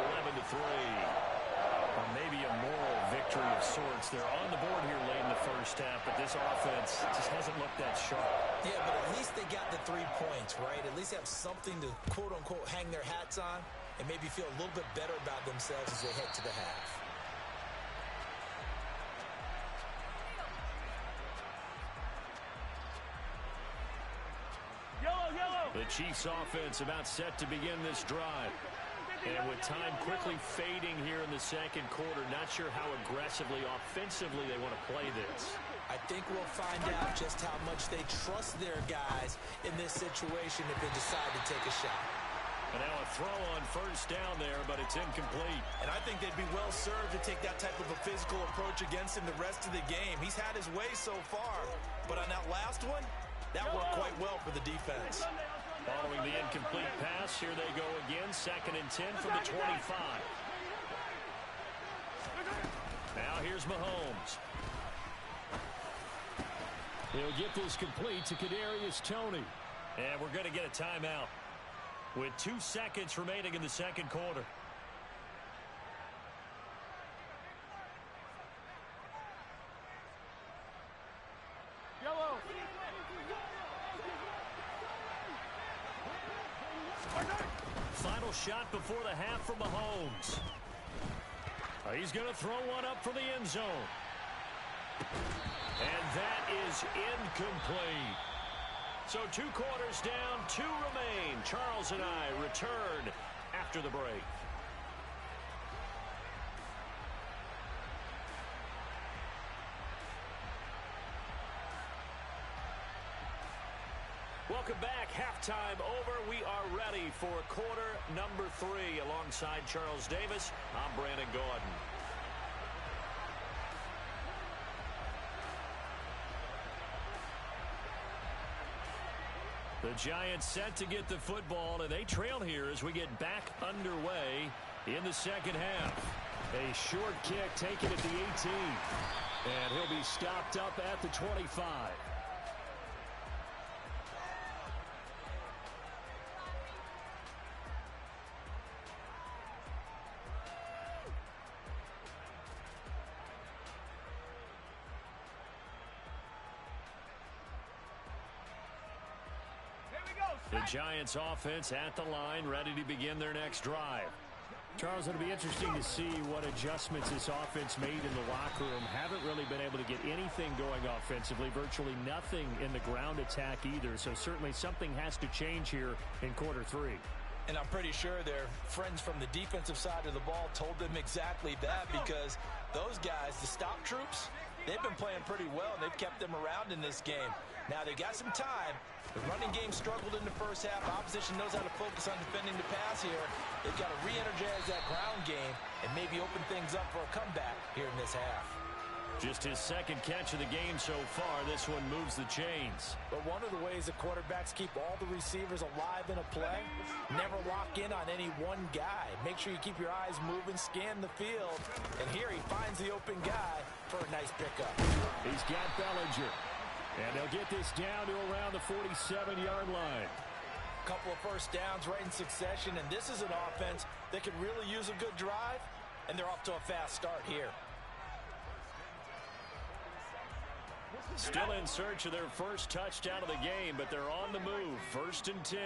Or maybe a moral victory of sorts. They're on the board here late in the first half, but this offense just hasn't looked that sharp. Yeah, but at least they got the 3 points, right? At least have something to, quote-unquote, hang their hats on and maybe feel a little bit better about themselves as they head to the half. The Chiefs offense about set to begin this drive. And with time quickly fading here in the second quarter, not sure how aggressively, offensively they want to play this. I think we'll find out just how much they trust their guys in this situation if they decide to take a shot. And now a throw on first down there, but it's incomplete. And I think they'd be well served to take that type of a physical approach against him the rest of the game. He's had his way so far, but on that last one, that worked quite well for the defense. Following the incomplete pass, here they go again, 2nd and 10 from the 25. Now here's Mahomes. He'll get this complete to Kadarius Toney. And we're going to get a timeout with 2 seconds remaining in the second quarter. Yellow. Final shot before the half from Mahomes. He's going to throw one up from the end zone. And that is incomplete. So 2 quarters down, 2 remain. Charles and I return after the break. Welcome back. Halftime over. We are ready for quarter number 3. Alongside Charles Davis, I'm Brandon Gordon. The Giants set to get the football, and they trail here as we get back underway in the second half. A short kick taken at the 18. And he'll be stopped up at the 25. The Giants offense at the line, ready to begin their next drive. Charles, it'll be interesting to see what adjustments this offense made in the locker room. Haven't really been able to get anything going offensively, virtually nothing in the ground attack either. So certainly something has to change here in quarter 3. And I'm pretty sure their friends from the defensive side of the ball told them exactly that, because those guys, the stop troops, they've been playing pretty well, and they've kept them around in this game. Now, they got some time. The running game struggled in the first half. Opposition knows how to focus on defending the pass here. They've got to re-energize that ground game and maybe open things up for a comeback here in this half. Just his second catch of the game so far. This one moves the chains. But one of the ways the quarterbacks keep all the receivers alive in a play, never lock in on any one guy. Make sure you keep your eyes moving, scan the field. And here he finds the open guy for a nice pickup. He's got Bellinger. And they'll get this down to around the 47-yard line. A couple of first downs right in succession, and this is an offense that could really use a good drive, and they're off to a fast start here. Still in search of their first touchdown of the game, but they're on the move. 1st and 10.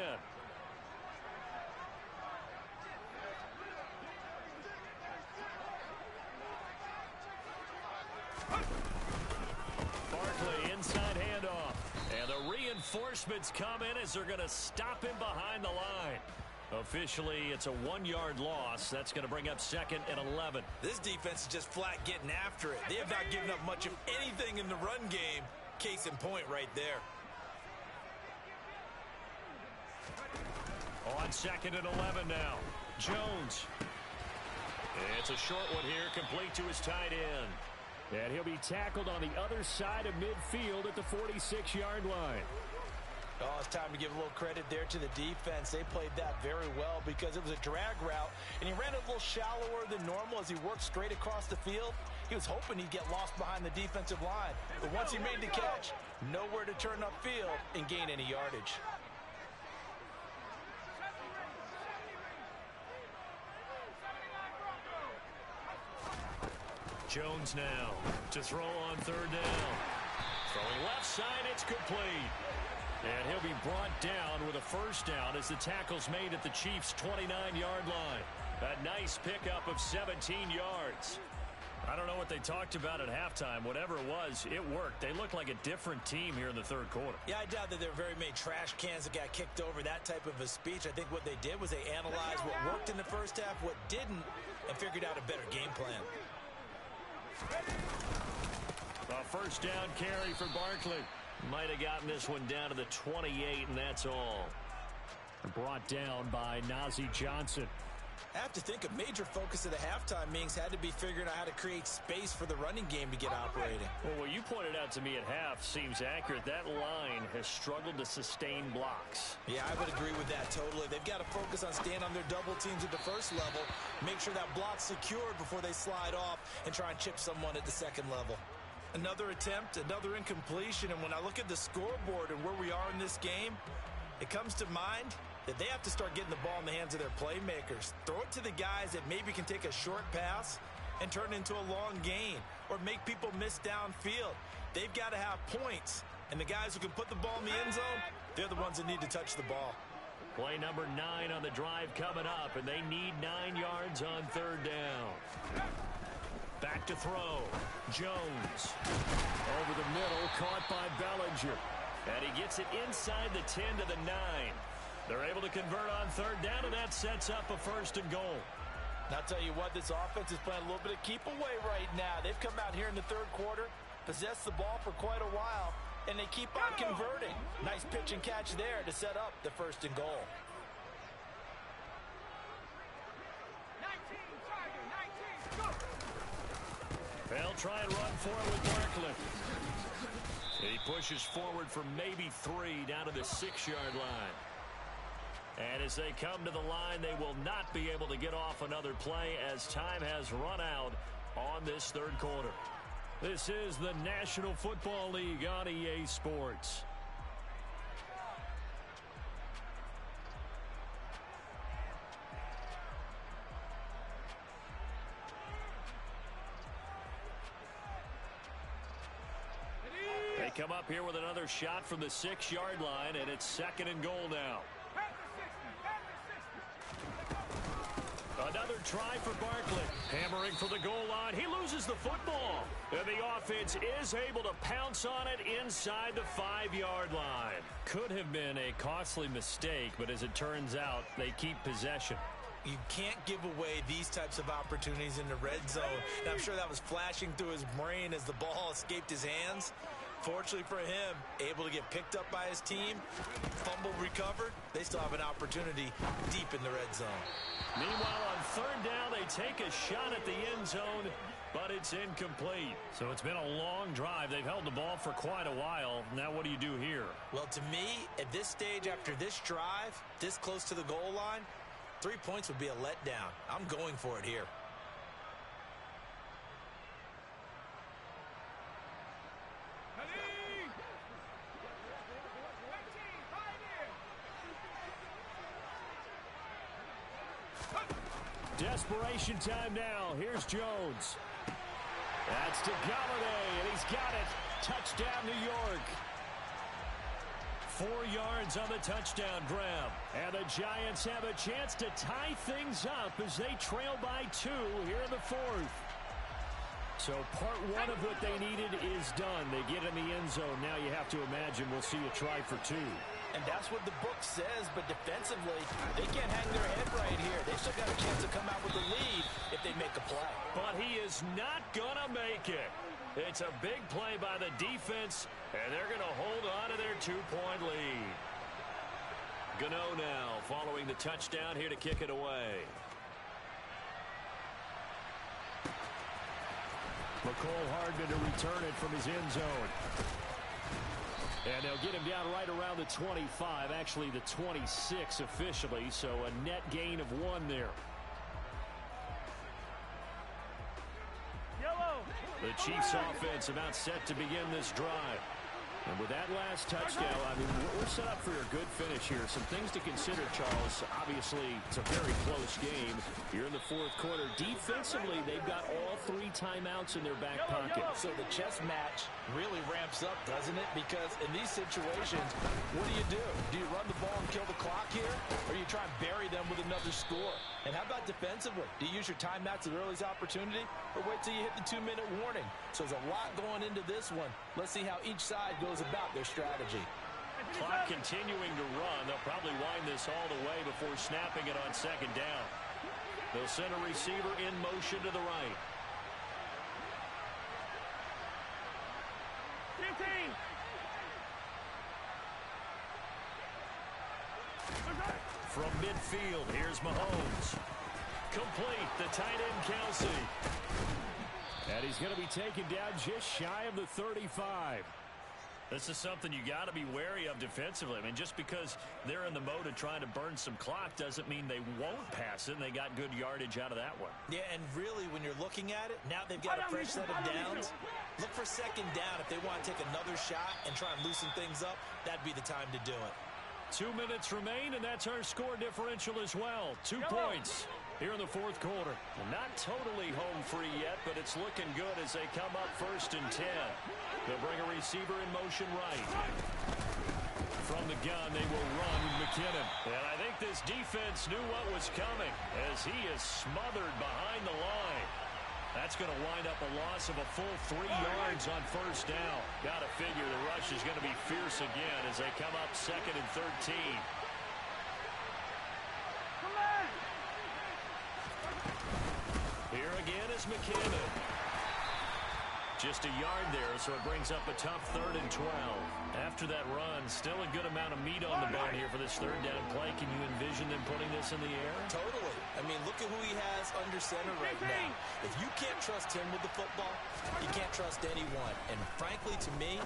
Barkley, inside handoff. And the reinforcements come in as they're going to stop him behind the line. Officially, it's a 1-yard loss. That's going to bring up 2nd and 11. This defense is just flat getting after it. They have not given up much of anything in the run game. Case in point right there. On 2nd and 11 now. Jones. It's a short one here, complete to his tight end. And he'll be tackled on the other side of midfield at the 46-yard line. Oh, it's time to give a little credit there to the defense. They played that very well because it was a drag route, and he ran a little shallower than normal as he worked straight across the field. He was hoping he'd get lost behind the defensive line. But once he made the catch, nowhere to turn upfield and gain any yardage. Jones now to throw on third down. Throwing left side, it's complete. And he'll be brought down with a first down as the tackle's made at the Chiefs' 29-yard line. A nice pickup of 17 yards. I don't know what they talked about at halftime. Whatever it was, it worked. They looked like a different team here in the third quarter. Yeah, I doubt that there were very many trash cans that got kicked over, that type of a speech. I think what they did was they analyzed what worked in the first half, what didn't, and figured out a better game plan. A first down carry for Barkley. Might have gotten this one down to the 28, and that's all. Brought down by Najee Johnson. I have to think a major focus of the halftime meetings had to be figuring out how to create space for the running game to get operating. Well, what you pointed out to me at half seems accurate. That line has struggled to sustain blocks. Yeah, I would agree with that totally. They've got to focus on staying on their double teams at the first level, make sure that block's secured before they slide off and try and chip someone at the second level. Another attempt, another incompletion, and when I look at the scoreboard and where we are in this game, it comes to mind that they have to start getting the ball in the hands of their playmakers. Throw it to the guys that maybe can take a short pass and turn it into a long gain or make people miss downfield. They've got to have points, and the guys who can put the ball in the end zone, they're the ones that need to touch the ball. Play number 9 on the drive coming up, and they need 9 yards on third down. Back to throw. Jones. Over the middle, caught by Bellinger. And he gets it inside the 10 to the 9. They're able to convert on third down, and that sets up a first and goal. And I'll tell you what, this offense is playing a little bit of keep away right now. They've come out here in the third quarter, possessed the ball for quite a while, and they keep on converting. Nice pitch and catch there to set up the first and goal. 19, Tiger, 19, go! They'll try and run for it with Barkley. He pushes forward for maybe 3 down to the 6-yard line. And as they come to the line, they will not be able to get off another play as time has run out on this third quarter. This is the National Football League on EA Sports. They come up here with another shot from the 6-yard line, and it's second and goal now. Another try for Barkley. Hammering for the goal line. He loses the football. And the offense is able to pounce on it inside the 5-yard line. Could have been a costly mistake, but as it turns out, they keep possession. You can't give away these types of opportunities in the red zone. And I'm sure that was flashing through his brain as the ball escaped his hands. Fortunately for him, able to get picked up by his team, fumble recovered. They still have an opportunity deep in the red zone. Meanwhile, on third down, they take a shot at the end zone, but it's incomplete. So it's been a long drive. They've held the ball for quite a while. Now what do you do here? Well, to me, at this stage, after this drive, this close to the goal line, 3 points would be a letdown. I'm going for it here. Desperation time now. Here's Jones. That's to Galladay, and he's got it. Touchdown, New York. 4 yards on the touchdown grab. And the Giants have a chance to tie things up as they trail by 2 here in the fourth. So part 1 of what they needed is done. They get in the end zone. Now you have to imagine we'll see a try for 2. And that's what the book says, but defensively, they can't hang their head right here. They've still got a chance to come out with the lead if they make a play. But he is not going to make it. It's a big play by the defense, and they're going to hold on to their 2-point lead. Gano now following the touchdown here to kick it away. Cole Hardman to return it from his end zone. And they'll get him down right around the 25, actually the 26 officially, so a net gain of 1 there. Yellow. The Chiefs offense about set to begin this drive. And with that last touchdown, I mean, we're set up for a good finish here. Some things to consider, Charles. Obviously, it's a very close game. Here in the fourth quarter. Defensively, they've got all 3 timeouts in their back pocket. So the chess match really ramps up, doesn't it? Because in these situations, what do? Do you run the ball and kill the clock here? Or do you try and bury them with another score? And how about defensively? Do you use your timeouts at the earliest opportunity? Or wait till you hit the 2-minute warning? So there's a lot going into this one. Let's see how each side goes about their strategy. Clock continuing to run. They'll probably wind this all the way before snapping it on second down. They'll send a receiver in motion to the right. 15. From midfield, here's Mahomes. Complete, the tight end Kelsey. And he's going to be taken down just shy of the 35. This is something you got to be wary of defensively. I mean, just because they're in the mode of trying to burn some clock doesn't mean they won't pass it. And they got good yardage out of that one. Yeah, and really, when you're looking at it, now they've got a fresh set of downs. Look for second down if they want to take another shot and try and loosen things up. That'd be the time to do it. 2 minutes remain, and that's our score differential as well. 2 points here in the fourth quarter. Not totally home free yet, but it's looking good as they come up 1st and 10. They'll bring a receiver in motion right. From the gun, they will run McKinnon. And I think this defense knew what was coming as he is smothered behind the line. That's going to wind up a loss of a full 3 yards on 1st down. Got to figure the rush is going to be fierce again as they come up 2nd and 13. Here again is McKinnon. Just a yard there, so it brings up a tough 3rd and 12. After that run, still a good amount of meat on the bone here for this 3rd down play. Can you envision them putting this in the air? Totally. I mean, look at who he has under center right now. If you can't trust him with the football, you can't trust anyone. And frankly, to me,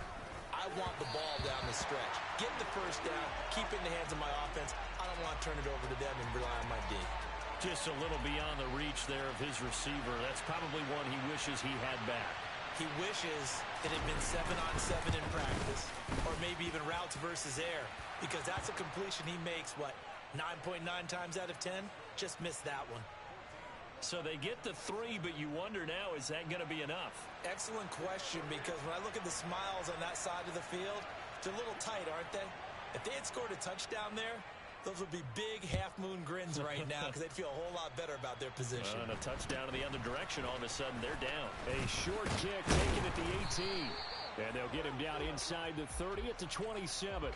I want the ball down the stretch. Get the 1st down, keep it in the hands of my offense. I don't want to turn it over to them and rely on my D. Just a little beyond the reach there of his receiver. That's probably one he wishes he had back. He wishes it had been 7-on-7 in practice, or maybe even routes versus air, because that's a completion he makes, what, 9.9 times out of 10? Just missed that one. So they get the 3, but you wonder now, is that going to be enough? Excellent question, because when I look at the smiles on that side of the field, they're a little tight, aren't they? If they had scored a touchdown there, those would be big half-moon grins right now because they'd feel a whole lot better about their position. And a touchdown in the other direction, all of a sudden they're down. A short kick taken at the 18. And they'll get him down inside the 30 at the 27.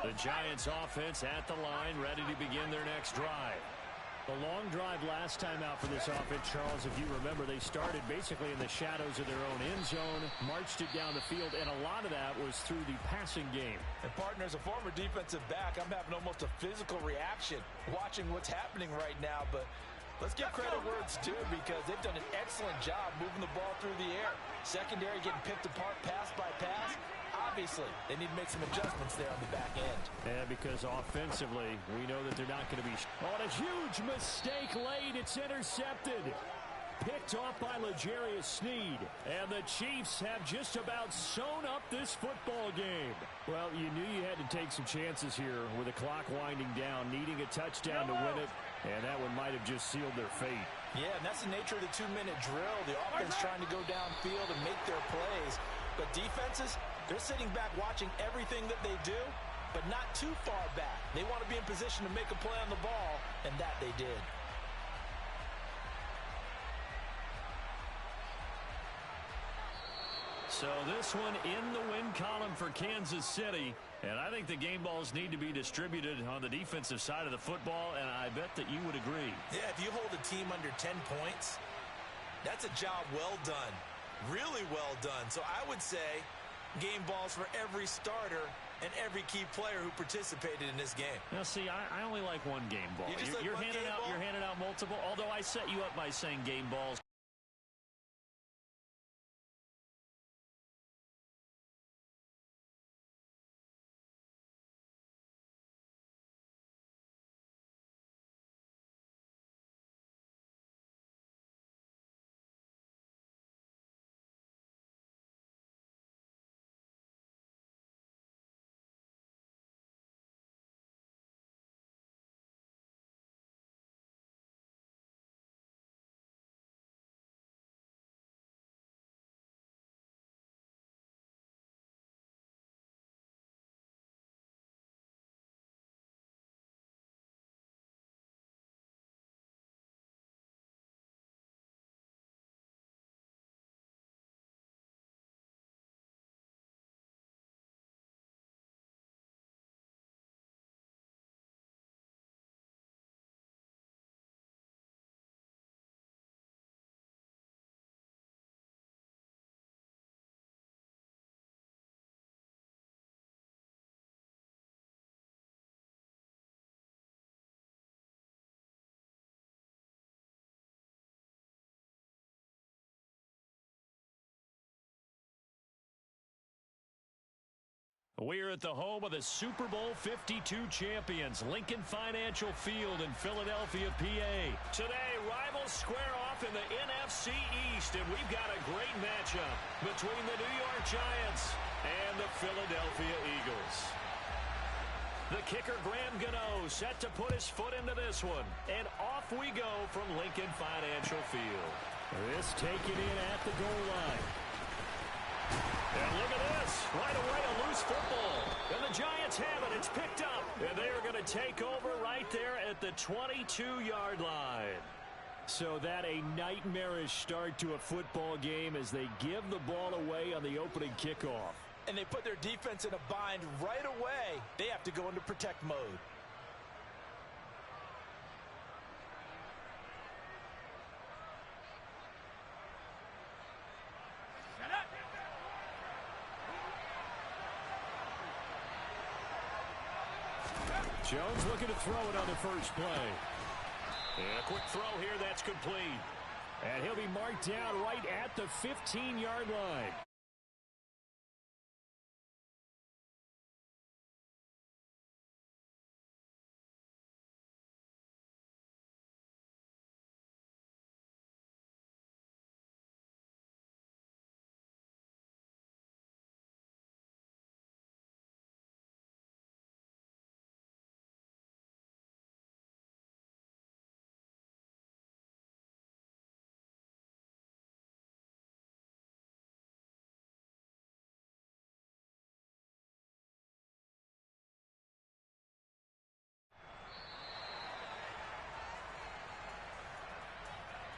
The Giants offense at the line, ready to begin their next drive. The long drive last time out for this offense, Charles, if you remember, they started basically in the shadows of their own end zone, marched it down the field, and a lot of that was through the passing game. And partner, as a former defensive back, I'm having almost a physical reaction watching what's happening right now, but let's give credit where it's due because they've done an excellent job moving the ball through the air. Secondary getting picked apart pass by pass. Obviously, they need to make some adjustments there on the back end. Yeah, because offensively, we know that they're not going to be... Oh, and a huge mistake late. It's intercepted. Picked off by L'Jarius Sneed. And the Chiefs have just about sewn up this football game. Well, you knew you had to take some chances here with the clock winding down, needing a touchdown to win it. And that one might have just sealed their fate. Yeah, and that's the nature of the 2-minute drill. The offense trying to go downfield and make their plays. But defenses, they're sitting back watching everything that they do, but not too far back. They want to be in position to make a play on the ball, and that they did. So this one in the win column for Kansas City. And I think the game balls need to be distributed on the defensive side of the football, and I bet that you would agree. Yeah, if you hold a team under 10 points, that's a job well done. Really well done. So I would say game balls for every starter and every key player who participated in this game. Now, see, I only like one game ball. You're handing out multiple, although I set you up by saying game balls. We're at the home of the Super Bowl 52 champions, Lincoln Financial Field in Philadelphia, PA. Today, rivals square off in the NFC East, and we've got a great matchup between the New York Giants and the Philadelphia Eagles. The kicker, Graham Gano, set to put his foot into this one. And off we go from Lincoln Financial Field. This taken in at the goal line. And look at this. Right away, a loose football. And the Giants have it. It's picked up. And they are going to take over right there at the 22-yard line. So that a nightmarish start to a football game as they give the ball away on the opening kickoff. And they put their defense in a bind right away. They have to go into protect mode. Jones looking to throw it on the first play. And a quick throw here that's complete. And he'll be marked down right at the 15-yard line.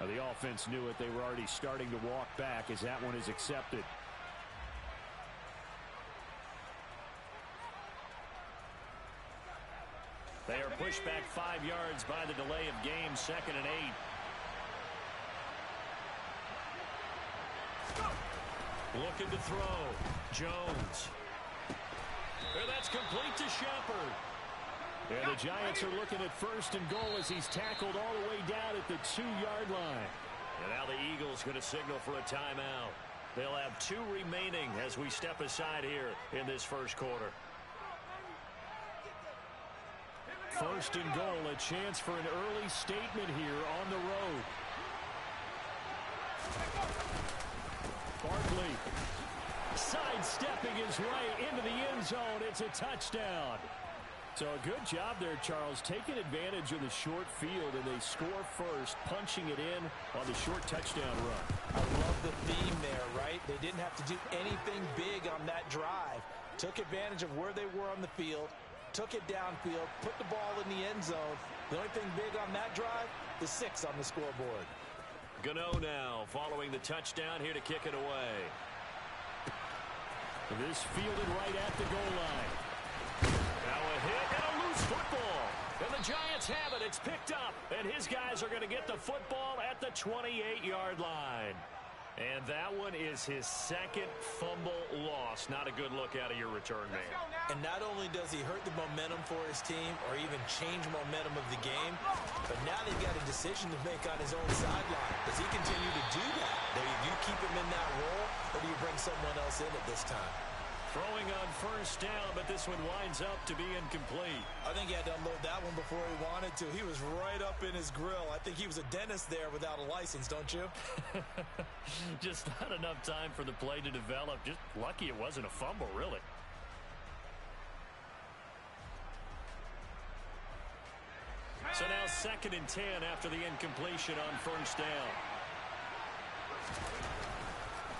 The offense knew it. They were already starting to walk back as that one is accepted. They are pushed back 5 yards by the delay of game, 2nd and 8. Looking to throw. Jones. And that's complete to Shepard. And the Giants are looking at 1st and goal as he's tackled all the way down at the 2-yard line. And now the Eagles going to signal for a timeout. They'll have 2 remaining as we step aside here in this first quarter. 1st and goal, a chance for an early statement here on the road. Barkley sidestepping his way into the end zone. It's a touchdown. So a good job there, Charles, taking advantage of the short field, and they score first, punching it in on the short touchdown run. I love the theme there, right? They didn't have to do anything big on that drive. Took advantage of where they were on the field, took it downfield, put the ball in the end zone. The only thing big on that drive, the 6 on the scoreboard. Gano now following the touchdown here to kick it away. This fielded right at the goal line. It's football. And the Giants have it. It's picked up. And his guys are going to get the football at the 28-yard line. And that one is his second fumble loss. Not a good look out of your return man. And not only does he hurt the momentum for his team or even change momentum of the game, but now they've got a decision to make on his own sideline. Does he continue to do that? Do you keep him in that role, or do you bring someone else in at this time? Throwing on first down, but this one winds up to be incomplete. I think he had to unload that one before he wanted to. He was right up in his grill. I think he was a dentist there without a license, don't you? Just not enough time for the play to develop. Just lucky it wasn't a fumble, really. So now 2nd and 10 after the incompletion on first down.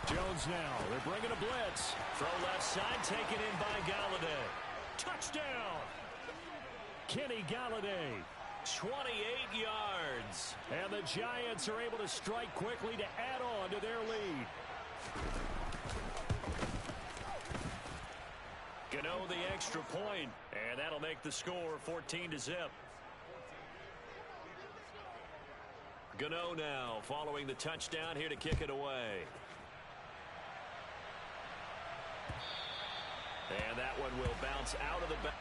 Jones now. They're bringing a blitz. Throw left side, taken in by Galladay. Touchdown! Kenny Galladay, 28 yards. And the Giants are able to strike quickly to add on to their lead. Gano the extra point, and that'll make the score 14-0. Gano now following the touchdown here to kick it away. And that one will bounce out of the back.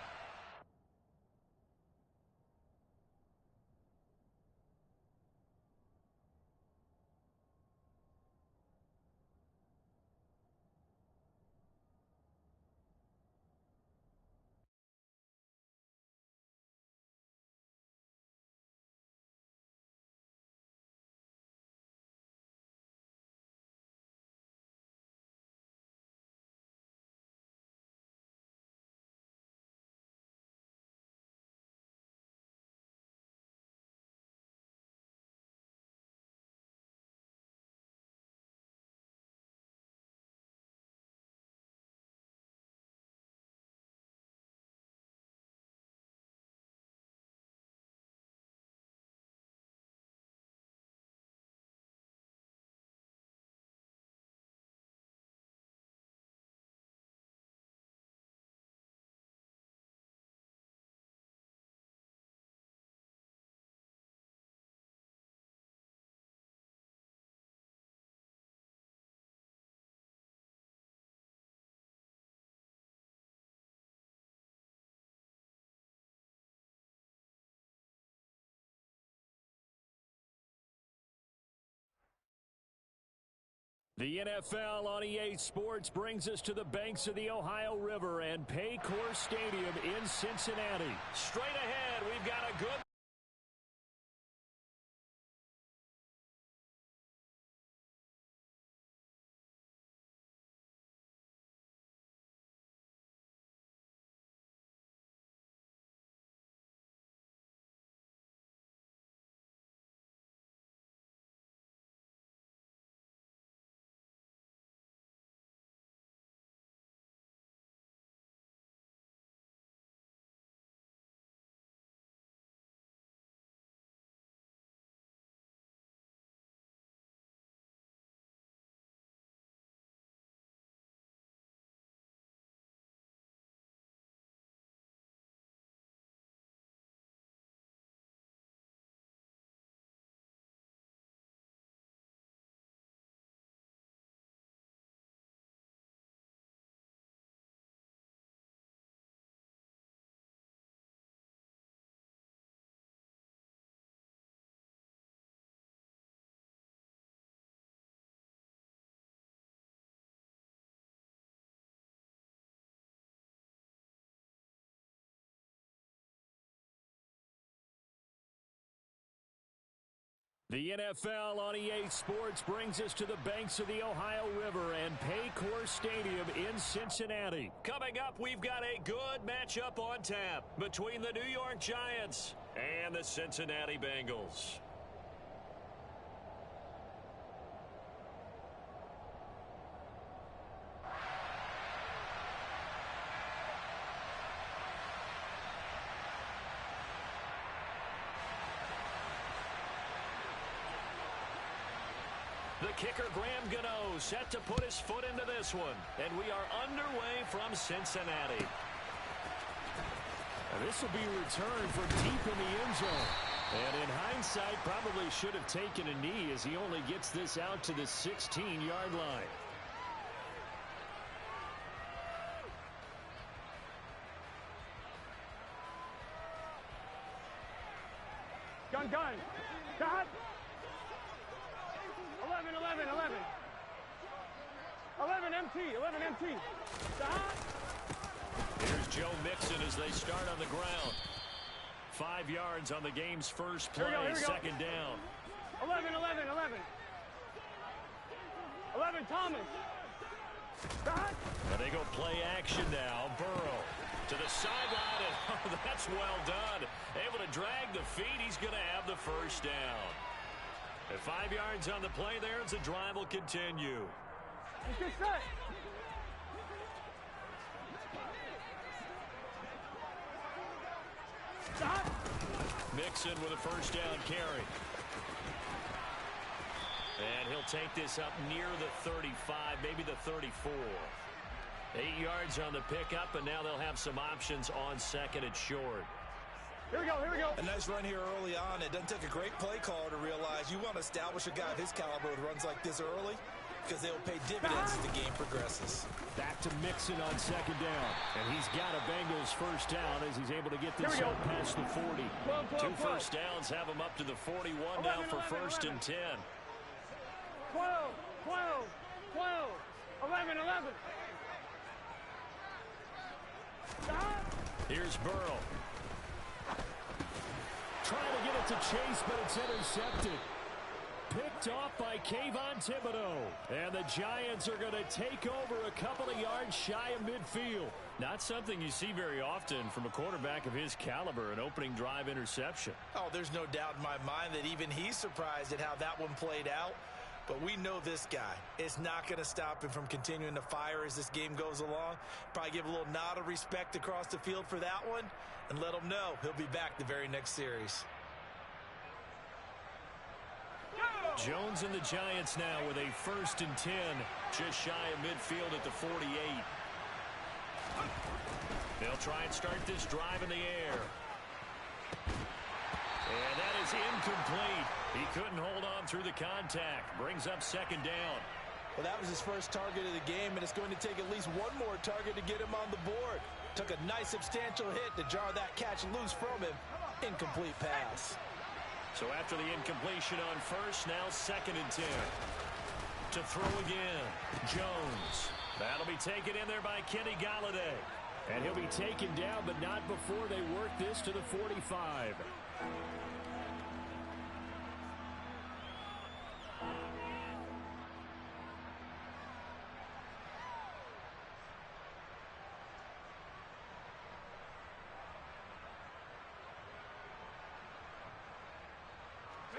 The NFL on EA Sports brings us to the banks of the Ohio River and Paycor Stadium in Cincinnati. Straight ahead, we've got a good... The NFL on EA Sports brings us to the banks of the Ohio River and Paycor Stadium in Cincinnati. Coming up, we've got a good matchup on tap between the New York Giants and the Cincinnati Bengals. The kicker, Graham Gano, set to put his foot into this one. And we are underway from Cincinnati. This will be a return from deep in the end zone. And in hindsight, probably should have taken a knee as he only gets this out to the 16-yard line. Gun. Dot. 11. 11 MT. Dot. Here's Joe Mixon as they start on the ground. 5 yards on the game's first play, Here we go. second down. 11 Thomas. Dot. And they go play action now. Burrow to the sideline, and oh, that's well done. Able to drag the feet. He's going to have the first down. At 5 yards on the play there, as the drive will continue. Let's get set. Dot. Mixon with a first down carry. And he'll take this up near the 35, maybe the 34. 8 yards on the pickup, and now they'll have some options on second and short. Here we go. A nice run here early on. It doesn't take a great play caller to realize you want to establish a guy of his caliber with runs like this early because they'll pay dividends as the game progresses. Back to Mixon on second down. And he's got a Bengals first down as he's able to get this up past the 40. 12. First downs have him up to the 41 now for first and 10. 12. 11. Dot. Here's Burrow. Trying to get it to Chase, but it's intercepted. Picked off by Kayvon Thibodeau. And the Giants are going to take over a couple of yards shy of midfield. Not something you see very often from a quarterback of his caliber, an opening drive interception. Oh, there's no doubt in my mind that even he's surprised at how that one played out. But we know this guy. It's not going to stop him from continuing to fire as this game goes along. Probably give a little nod of respect across the field for that one and let him know he'll be back the very next series. Jones and the Giants now with a first and 10, just shy of midfield at the 48. They'll try and start this drive in the air. And that is incomplete. He couldn't hold on through the contact. Brings up second down. Well, that was his first target of the game, and it's going to take at least one more target to get him on the board. Took a nice substantial hit to jar that catch loose from him. Incomplete pass. So after the incompletion on first, now second and 10. To throw again, Jones. That'll be taken in there by Kenny Golladay. And he'll be taken down, but not before they work this to the 45.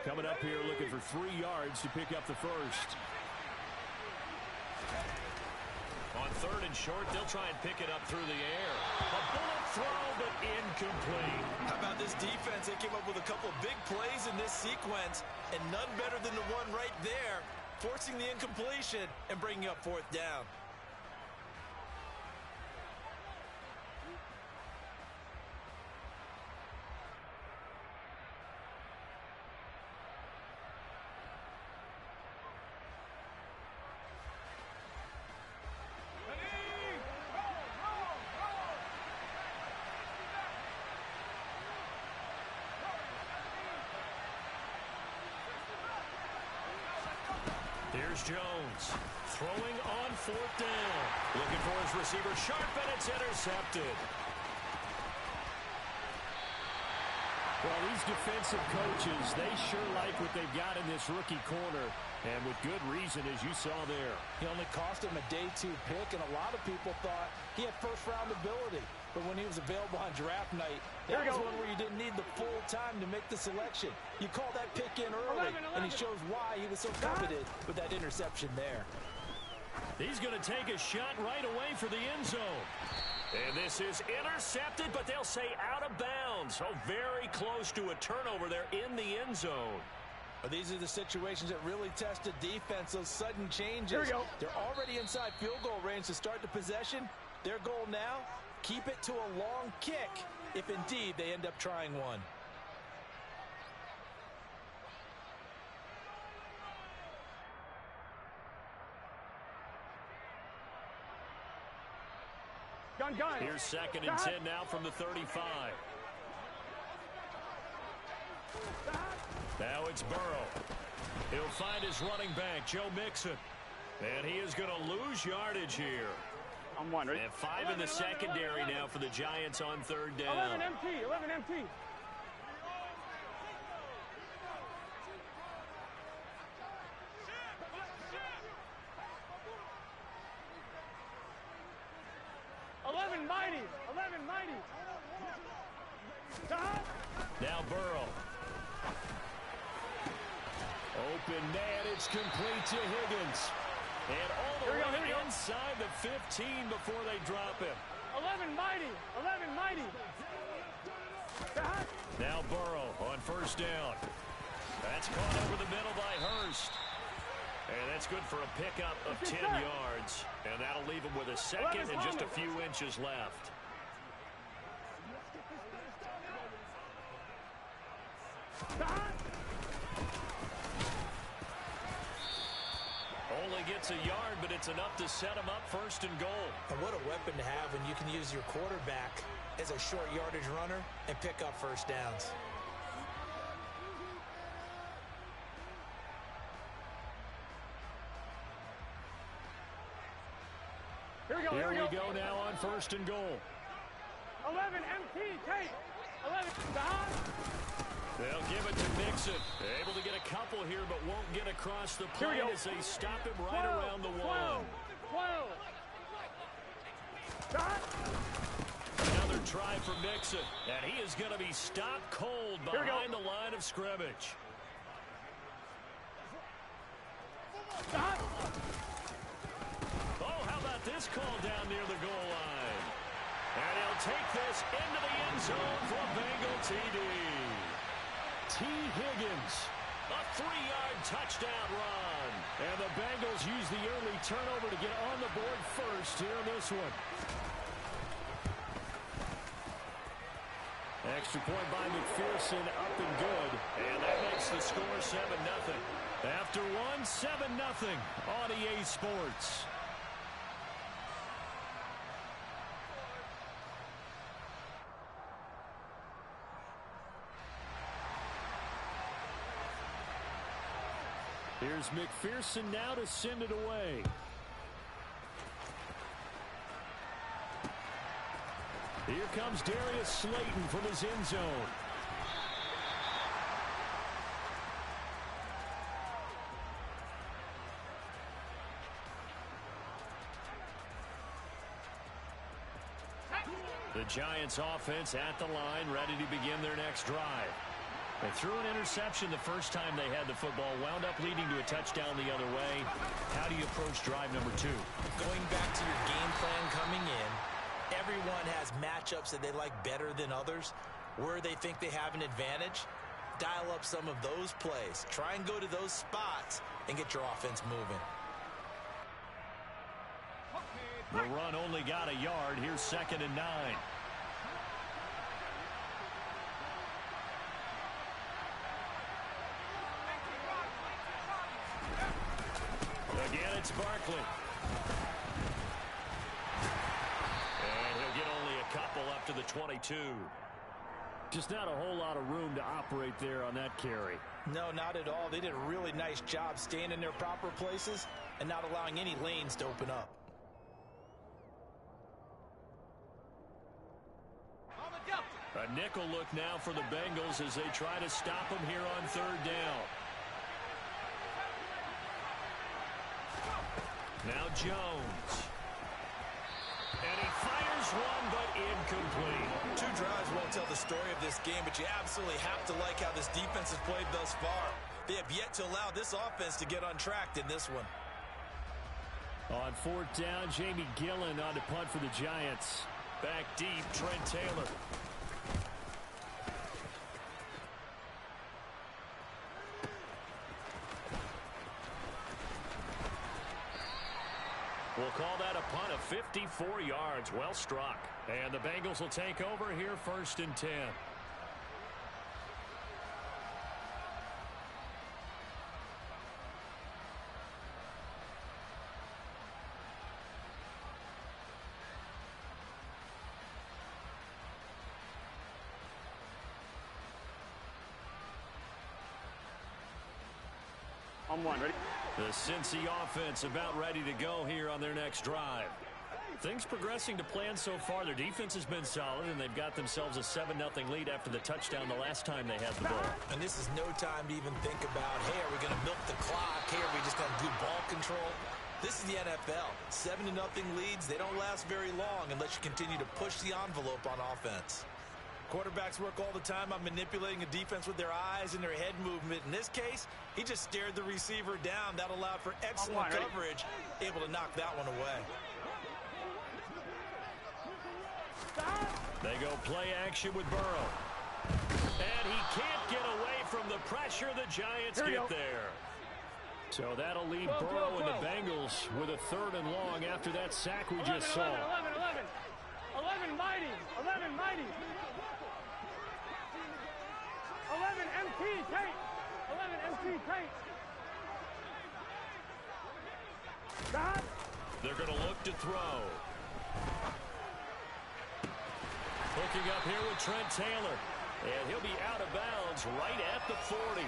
Coming up here looking for 3 yards to pick up the first. On third and short, they'll try and pick it up through the air. A bullet throw, but incomplete. How about this defense? They came up with a couple of big plays in this sequence, and none better than the one right there, forcing the incompletion and bringing up fourth down. Here's Jones throwing on fourth down. Looking for his receiver sharp, and it's intercepted. Well, these defensive coaches, they sure like what they've got in this rookie corner, and with good reason, as you saw there. He only cost him a day 2 pick, and a lot of people thought he had first-round ability. But when he was available on draft night, that was one where you didn't need the full time to make the selection. You call that pick in early, and he shows why he was so coveted with that interception there. He's going to take a shot right away for the end zone. And this is intercepted, but they'll say out of bounds. So very close to a turnover there in the end zone. But these are the situations that really test the defense, those sudden changes. They're already inside field goal range to start the possession. Their goal now, keep it to a long kick if indeed they end up trying one. Gun. Here's 2nd and 10 now from the 35. Now it's Burrow. He'll find his running back, Joe Mixon. And he is going to lose yardage here. I'm one, right? And 5 in the secondary now for the Giants on 3rd down. 11 MT. Mighty. Now Burrow. Open man, it's complete to Higgins. And all the way inside the 15 before they drop him. 11 mighty. Now Burrow on 1st down. That's caught over the middle by Hurst. And that's good for a pickup of 10 yards. And that'll leave him with a 2nd and just a few inches left. Only gets a yard, but it's enough to set him up 1st and goal. And what a weapon to have when you can use your quarterback as a short yardage runner and pick up 1st downs. Here we go now on 1st and goal. 11 MT, Tate. 11 behind. They'll give it to Mixon. Able to get a couple here, but won't get across the plane as they stop him right around the 1. 12. Another try for Mixon, and he is going to be stopped cold behind the line of scrimmage. Oh, how about this call down near the goal line? And he'll take this into the end zone for a Bengal TD. T. Higgins, a 3-yard touchdown run. And the Bengals use the early turnover to get on the board first here in this one. Extra point by McPherson, up and good. And that makes the score 7-0. After 7-0 on EA Sports. Here's McPherson now to send it away. Here comes Darius Slayton from his end zone. The Giants offense at the line, ready to begin their next drive. They threw an interception the first time they had the football, wound up leading to a touchdown the other way. How do you approach drive number 2? Going back to your game plan coming in, everyone has matchups that they like better than others. Where they think they have an advantage, dial up some of those plays. Try and go to those spots and get your offense moving. The run only got a yard. Here's 2nd and 9. Again, it's Barkley. And he'll get only a couple up to the 22. Just not a whole lot of room to operate there on that carry. No, not at all. They did a really nice job staying in their proper places and not allowing any lanes to open up. A nickel look now for the Bengals as they try to stop him here on 3rd down. Now Jones. And he fires one, but incomplete. 2 drives won't tell the story of this game, but you absolutely have to like how this defense has played thus far. They have yet to allow this offense to get untracked in this one. On 4th down, Jamie Gillen on to punt for the Giants. Back deep, Trent Taylor. Will We'll call that a punt of 54 yards. Well struck. And the Bengals will take over here, 1st and 10. On one, ready? The Cincy offense about ready to go here on their next drive. Things progressing to plan so far. Their defense has been solid, and they've got themselves a 7-0 lead after the touchdown the last time they had the ball. And this is no time to even think about, hey, are we going to milk the clock? Hey, are we just going to do ball control? This is the NFL. 7-0 leads, they don't last very long unless you continue to push the envelope on offense. Quarterbacks work all the time on manipulating a defense with their eyes and their head movement. In this case, he just stared the receiver down. That allowed for excellent coverage, able to knock that one away. They go play action with Burrow. And he can't get away from the pressure. The Giants get there. So that'll leave Burrow and the Bengals with a 3rd and long after that sack we just saw. 11 mighty. 11 mighty. 11 MT tape. 11 MT tape. Stop. They're going to look to throw. Hooking up here with Trent Taylor. And he'll be out of bounds right at the 40.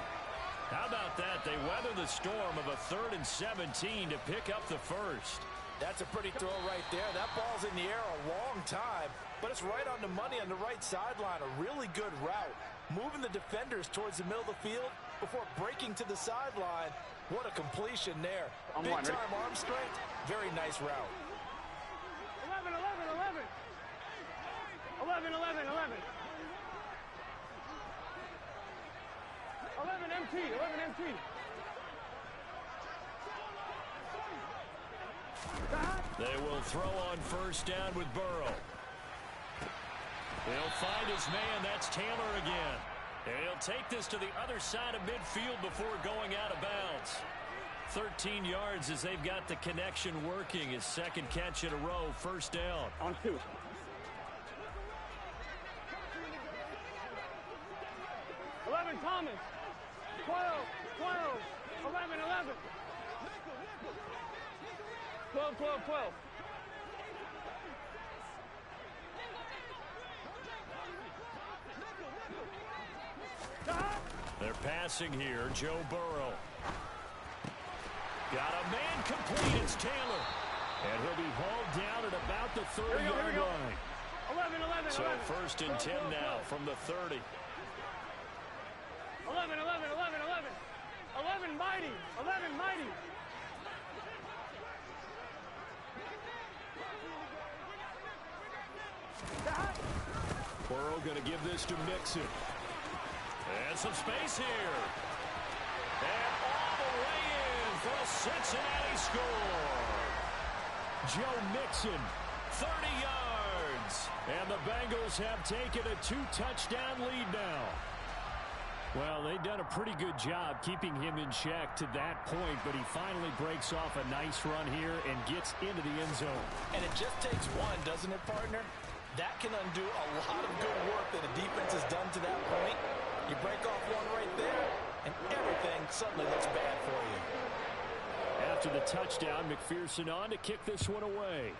How about that? They weather the storm of a 3rd and 17 to pick up the 1st. That's a pretty throw right there. That ball's in the air a long time, but it's right on the money on the right sideline. A really good route. Moving the defenders towards the middle of the field before breaking to the sideline. What a completion there. Big-time arm strength. Very nice route. 11, 11, 11. 11, 11, 11. 11 MT, 11 MT. They will throw on 1st down with Burrow. He'll find his man. That's Taylor again. And he'll take this to the other side of midfield before going out of bounds. 13 yards as they've got the connection working. His 2nd catch in a row, 1st down. On 2. 11 Thomas. 12, 11, 11. 12, 12, 12. They're passing here. Joe Burrow. Got a man complete. It's Taylor. And he'll be hauled down at about the 30-yard line. 11, 11, so 11. 1st and 10 now from the 30. 11, 11, 11, 11. 11 mighty. 11 mighty. Burrow going to give this to Mixon. And some space here. And all the way in for a Cincinnati score. Joe Mixon, 30 yards. And the Bengals have taken a 2-touchdown lead now. Well, they've done a pretty good job keeping him in check to that point, but he finally breaks off a nice run here and gets into the end zone. And it just takes one, doesn't it, partner? That can undo a lot of good work that a defense has done to that point. You break off one right there, and everything suddenly looks bad for you. After the touchdown, McPherson on to kick this one away.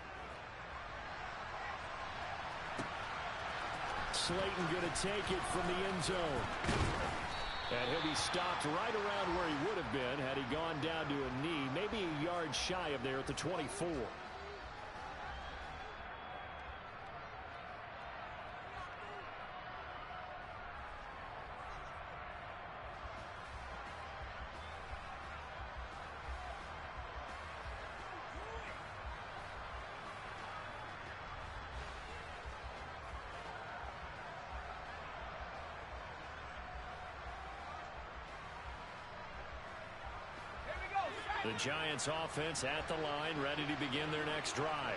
Slayton going to take it from the end zone. And he'll be stopped right around where he would have been had he gone down to a knee, maybe a yard shy of there at the 24. The Giants offense at the line, ready to begin their next drive.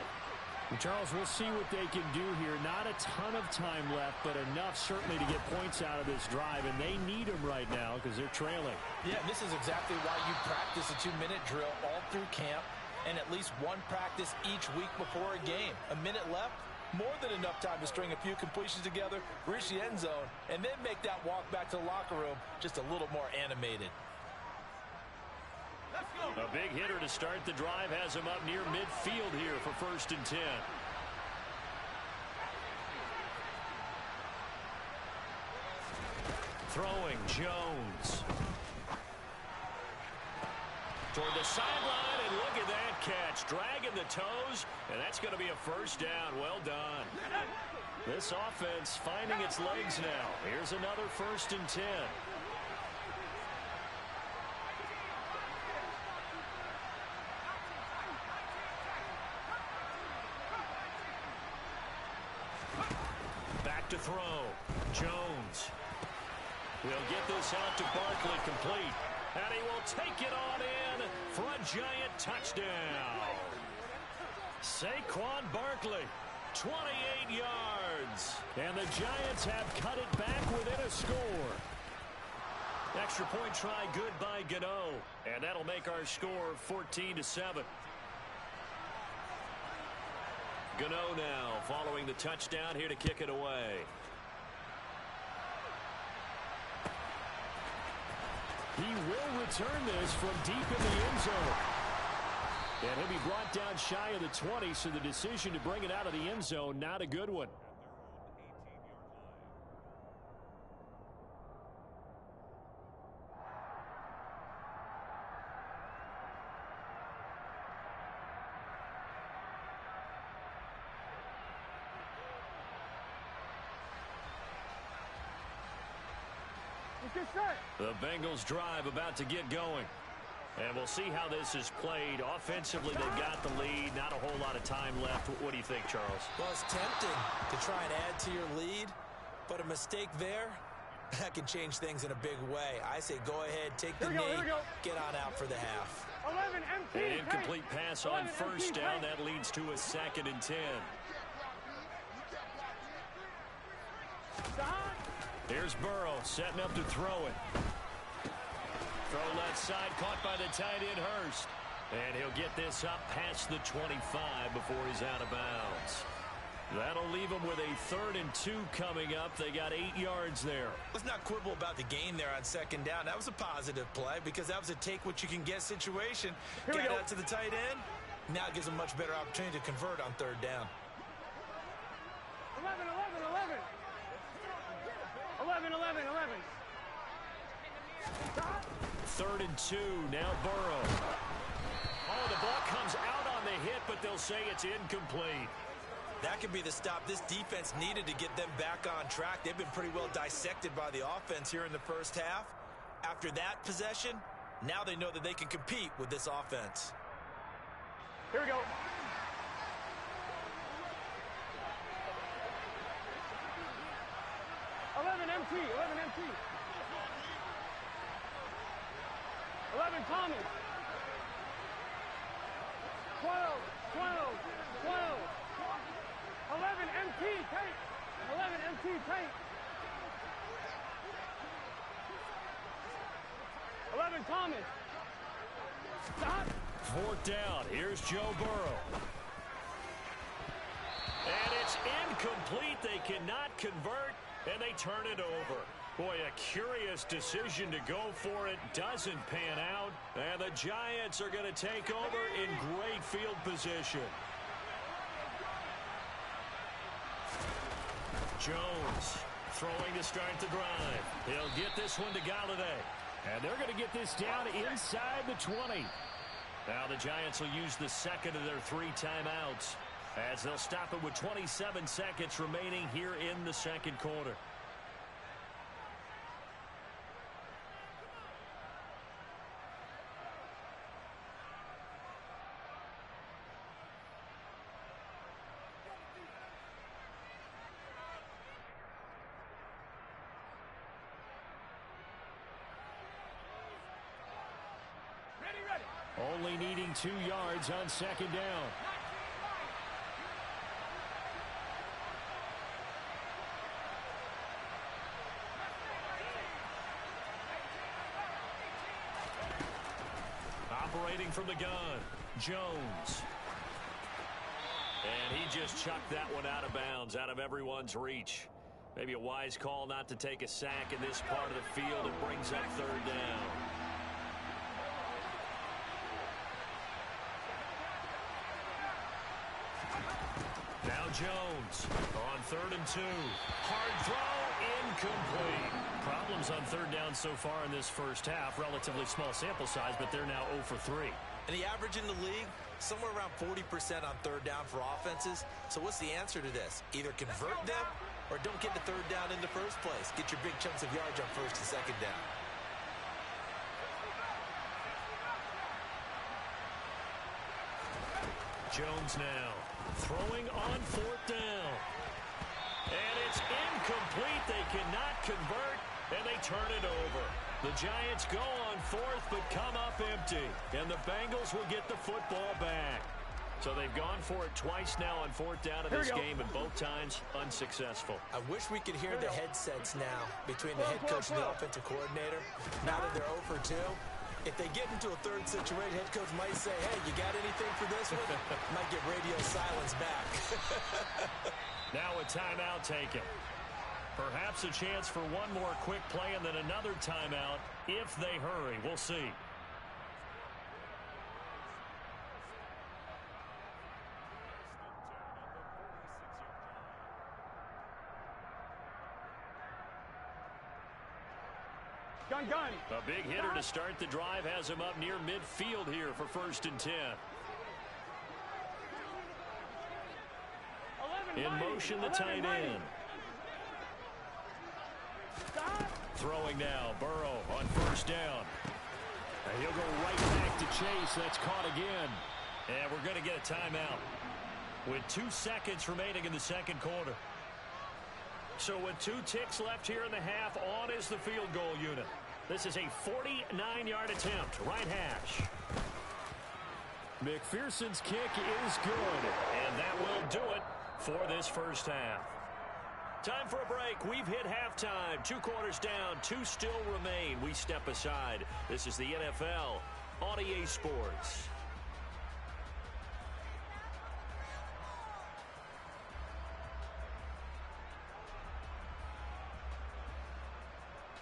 And Charles, we'll see what they can do here. Not a ton of time left, but enough certainly to get points out of this drive, and they need them right now because they're trailing. Yeah, this is exactly why you practice a 2-minute drill all through camp. and at least one practice each week before a game. A minute left, more than enough time to string a few completions together, reach the end zone, and then make that walk back to the locker room just a little more animated. A big hitter to start the drive has him up near midfield here for 1st and 10. Throwing, Jones. Toward the sideline, and look at that catch. Dragging the toes, and that's going to be a 1st down. Well done. This offense finding its legs now. Here's another 1st and 10. Back to throw. Jones. We'll get this out to Barkley, complete. And he will take it on in for a giant touchdown. Saquon Barkley, 28 yards. And the Giants have cut it back within a score. Extra point try good by Gano. And that'll make our score 14-7. Gano now following the touchdown here to kick it away. He will return this from deep in the end zone. And he'll be brought down shy of the 20, so the decision to bring it out of the end zone, not a good one. The Bengals drive about to get going. And we'll see how this is played. Offensively, they've got the lead. Not a whole lot of time left. What do you think, Charles? Well, it's tempting to try and add to your lead, but a mistake there, that can change things in a big way. I say go ahead, take the knee, get on out for the half. 11 empty. An incomplete pass on 1st down. That leads to a 2nd and 10. Here's Burrow setting up to throw it. Throw left side, caught by the tight end Hurst. And he'll get this up past the 25 before he's out of bounds. That'll leave him with a 3rd and 2 coming up. They got 8 yards there. Let's not quibble about the gain there on 2nd down. That was a positive play because that was a take-what-you-can-get situation. Got out to the tight end. Now it gives him a much better opportunity to convert on 3rd down. 11, 11, 11. 11, 11, 11. 3rd and 2, now Burrow. Oh, the ball comes out on the hit, but they'll say it's incomplete. That could be the stop this defense needed to get them back on track. They've been pretty well dissected by the offense here in the 1st half. After that possession, now they know that they can compete with this offense. Here we go. MT, 11 MT. 11 Thomas. 12, 12, 12. 11 MT, Tate. 11 MT, Tate. 11 Thomas. Stop. 4th down. Here's Joe Burrow. And it's incomplete. They cannot convert, and they turn it over. Boy, a curious decision to go for it. Doesn't pan out. And the Giants are going to take over in great field position. Jones throwing to start the drive. He'll get this one to Galladay. And they're going to get this down inside the 20. Now the Giants will use the second of their 3 timeouts, as they'll stop it with 27 seconds remaining here in the second quarter. Only needing 2 yards on second down. Operating from the gun. Jones. And he just chucked that one out of bounds, out of everyone's reach. Maybe a wise call not to take a sack in this part of the field. It brings up third down. Now Jones on 3rd and 2. Hard throw, incomplete. Problems on third down so far in this first half. Relatively small sample size, but they're now 0 for 3. And the average in the league, somewhere around 40% on third down for offenses. So what's the answer to this? Either convert them or don't get the third down in the first place. Get your big chunks of yards on first and second down. Jones now throwing on 4th down. And it's incomplete. They cannot convert, and they turn it over. The Giants go on 4th, but come up empty. And the Bengals will get the football back. So they've gone for it twice now on 4th down in this game, and both times unsuccessful. I wish we could hear the headsets now between the head coach and the offensive coordinator. Now that they're 0 for 2. If they get into a third situation, head coach might say, hey, you got anything for this one? Might get radio silence back. Now a timeout taken. Perhaps a chance for one more quick play and then another timeout if they hurry. We'll see. Gun. A big hitter to start the drive has him up near midfield here for 1st and 10. In motion, the tight end. Throwing now, Burrow on 1st down. And he'll go right back to Chase. That's caught again. And we're going to get a timeout with 2 seconds remaining in the second quarter. So with 2 ticks left here in the half, on is the field goal unit. This is a 49-yard attempt, right hash. McPherson's kick is good, and that will do it for this first half. Time for a break. We've hit halftime. 2 quarters down, 2 still remain. We step aside. This is the NFL on EA Sports.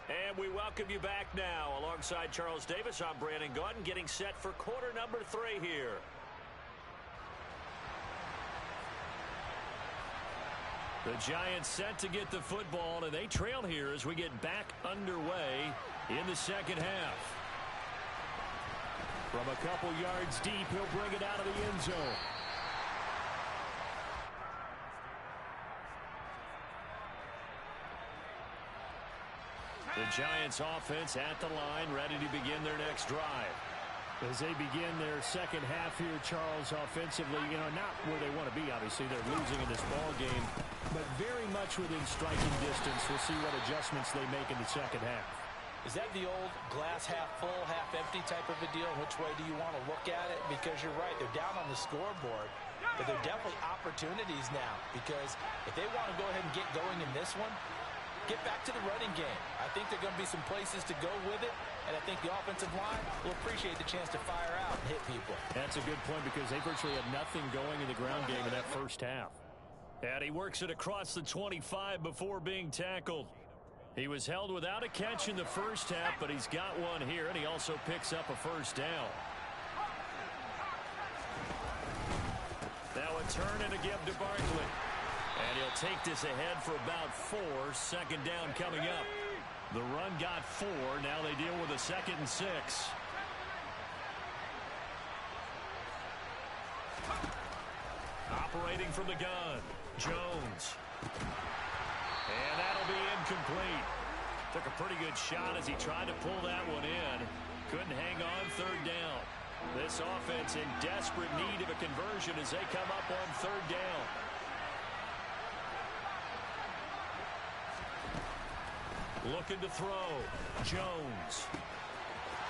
And we welcome you back now. Alongside Charles Davis, I'm Brandon Gaudin, getting set for quarter number 3 here. The Giants set to get the football, and they trail here as we get back underway in the second half. From a couple yards deep, he'll bring it out of the end zone. The Giants offense at the line, ready to begin their next drive. As they begin their second half here, Charles, offensively, not where they want to be, obviously. They're losing in this ball game, but very much within striking distance. We'll see what adjustments they make in the second half. Is that the old glass half full, half empty type of a deal? Which way do you want to look at it? Because you're right, they're down on the scoreboard, but they're definitely opportunities now. Because if they want to go ahead and get going in this one, get back to the running game. I think there are going to be some places to go with it, and I think the offensive line will appreciate the chance to fire out and hit people. That's a good point because they virtually had nothing going in the ground game in that first half. And he works it across the 25 before being tackled. He was held without a catch in the first half, but he's got one here, and he also picks up a first down. Now a turn and a give to Barkley. And he'll take this ahead for about 4. Second down coming up. The run got 4. Now they deal with a 2nd and 6. Operating from the gun, Jones. And that'll be incomplete. Took a pretty good shot as he tried to pull that one in. Couldn't hang on third down. This offense in desperate need of a conversion as they come up on third down. Looking to throw. Jones.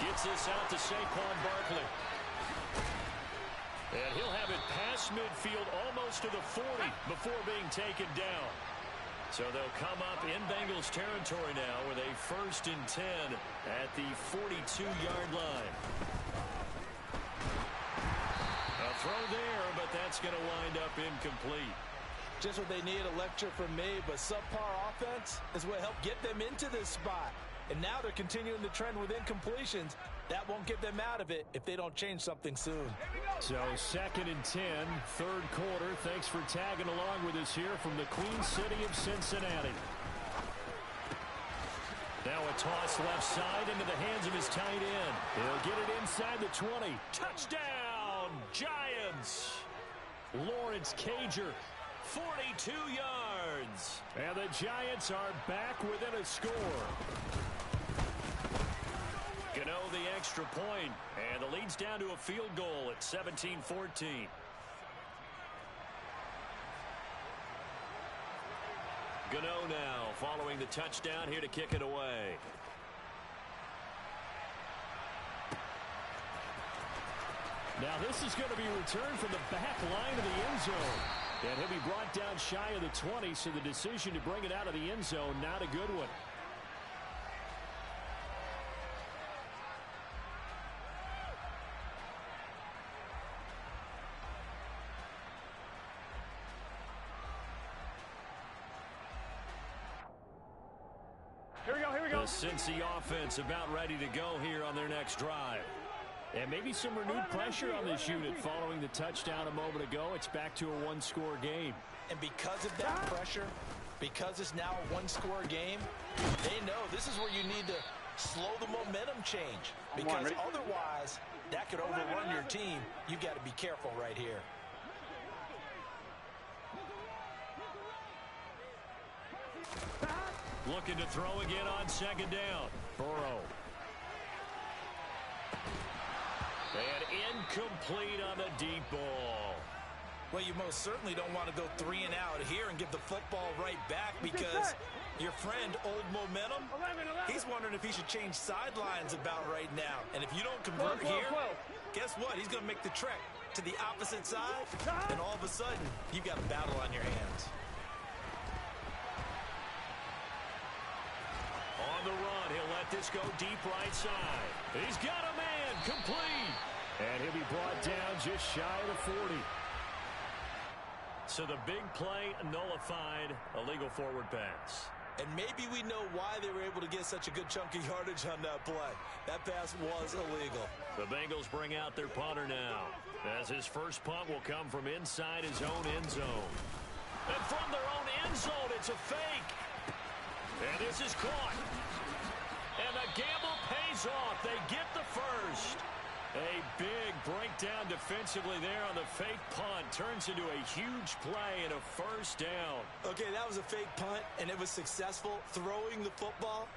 Gets this out to Saquon Barkley. And he'll have it past midfield almost to the 40 before being taken down. So they'll come up in Bengals territory now with a 1st and 10 at the 42-yard line. A throw there, but that's going to wind up incomplete. Just what they need, a lecture from me, but subpar offense is what helped get them into this spot. And now they're continuing the trend with incompletions. That won't get them out of it if they don't change something soon. So 2nd and 10, third quarter. Thanks for tagging along with us here from the Queen City of Cincinnati. Now a toss left side into the hands of his tight end. He'll get it inside the 20. Touchdown, Giants! Lawrence Cager, 42 yards. And the Giants are back within a score. Gano the extra point, and the lead's down to a field goal at 17-14. Gano now following the touchdown here to kick it away. Now this is going to be returned from the back line of the end zone. And he'll be brought down shy of the 20, so the decision to bring it out of the end zone, not a good one. Here we go, here we go. The Cincy offense about ready to go here on their next drive. And maybe some renewed pressure on this unit following the touchdown a moment ago. It's back to a one-score game. And because of that pressure, because it's now a one-score game, they know this is where you need to slow the momentum change. Because otherwise, that could overrun your team. You've got to be careful right here. Looking to throw again on 2nd down. Burrow. And incomplete on the deep ball. Well, you most certainly don't want to go 3 and out here and give the football right back because your friend, Old Momentum, he's wondering if he should change sidelines about right now. And if you don't convert here, guess what? He's going to make the trek to the opposite side, and all of a sudden, you've got a battle on your hands. On the run, he'll let this go deep right side. He's got a man, complete. And he'll be brought down just shy of the 40. So the big play nullified, a legal forward pass. And maybe we know why they were able to get such a good chunk of yardage on that play. That pass was illegal. The Bengals bring out their punter now, as his first punt will come from inside his own end zone. And from their own end zone, it's a fake. And this is caught. And the gamble pays off. They get the first. A big breakdown defensively there on the fake punt. Turns into a huge play and a first down. Okay, that was a fake punt, and it was successful throwing the football.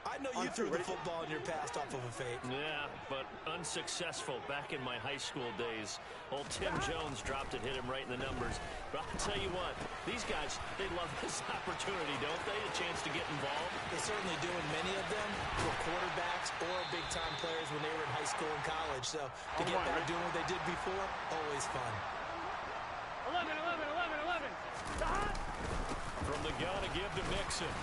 I know you threw the football in your past off of a fake. Yeah, but unsuccessful back in my high school days. Old Tim Jones dropped it, hit him right in the numbers. But I'll tell you what, these guys, they love this opportunity, don't they? A chance to get involved. They certainly do, and many of them were quarterbacks or big-time players when they were in high school and college. So to get back doing what they did before, always fun. 11, 11, 11, 11. From the gun to give to Mixon.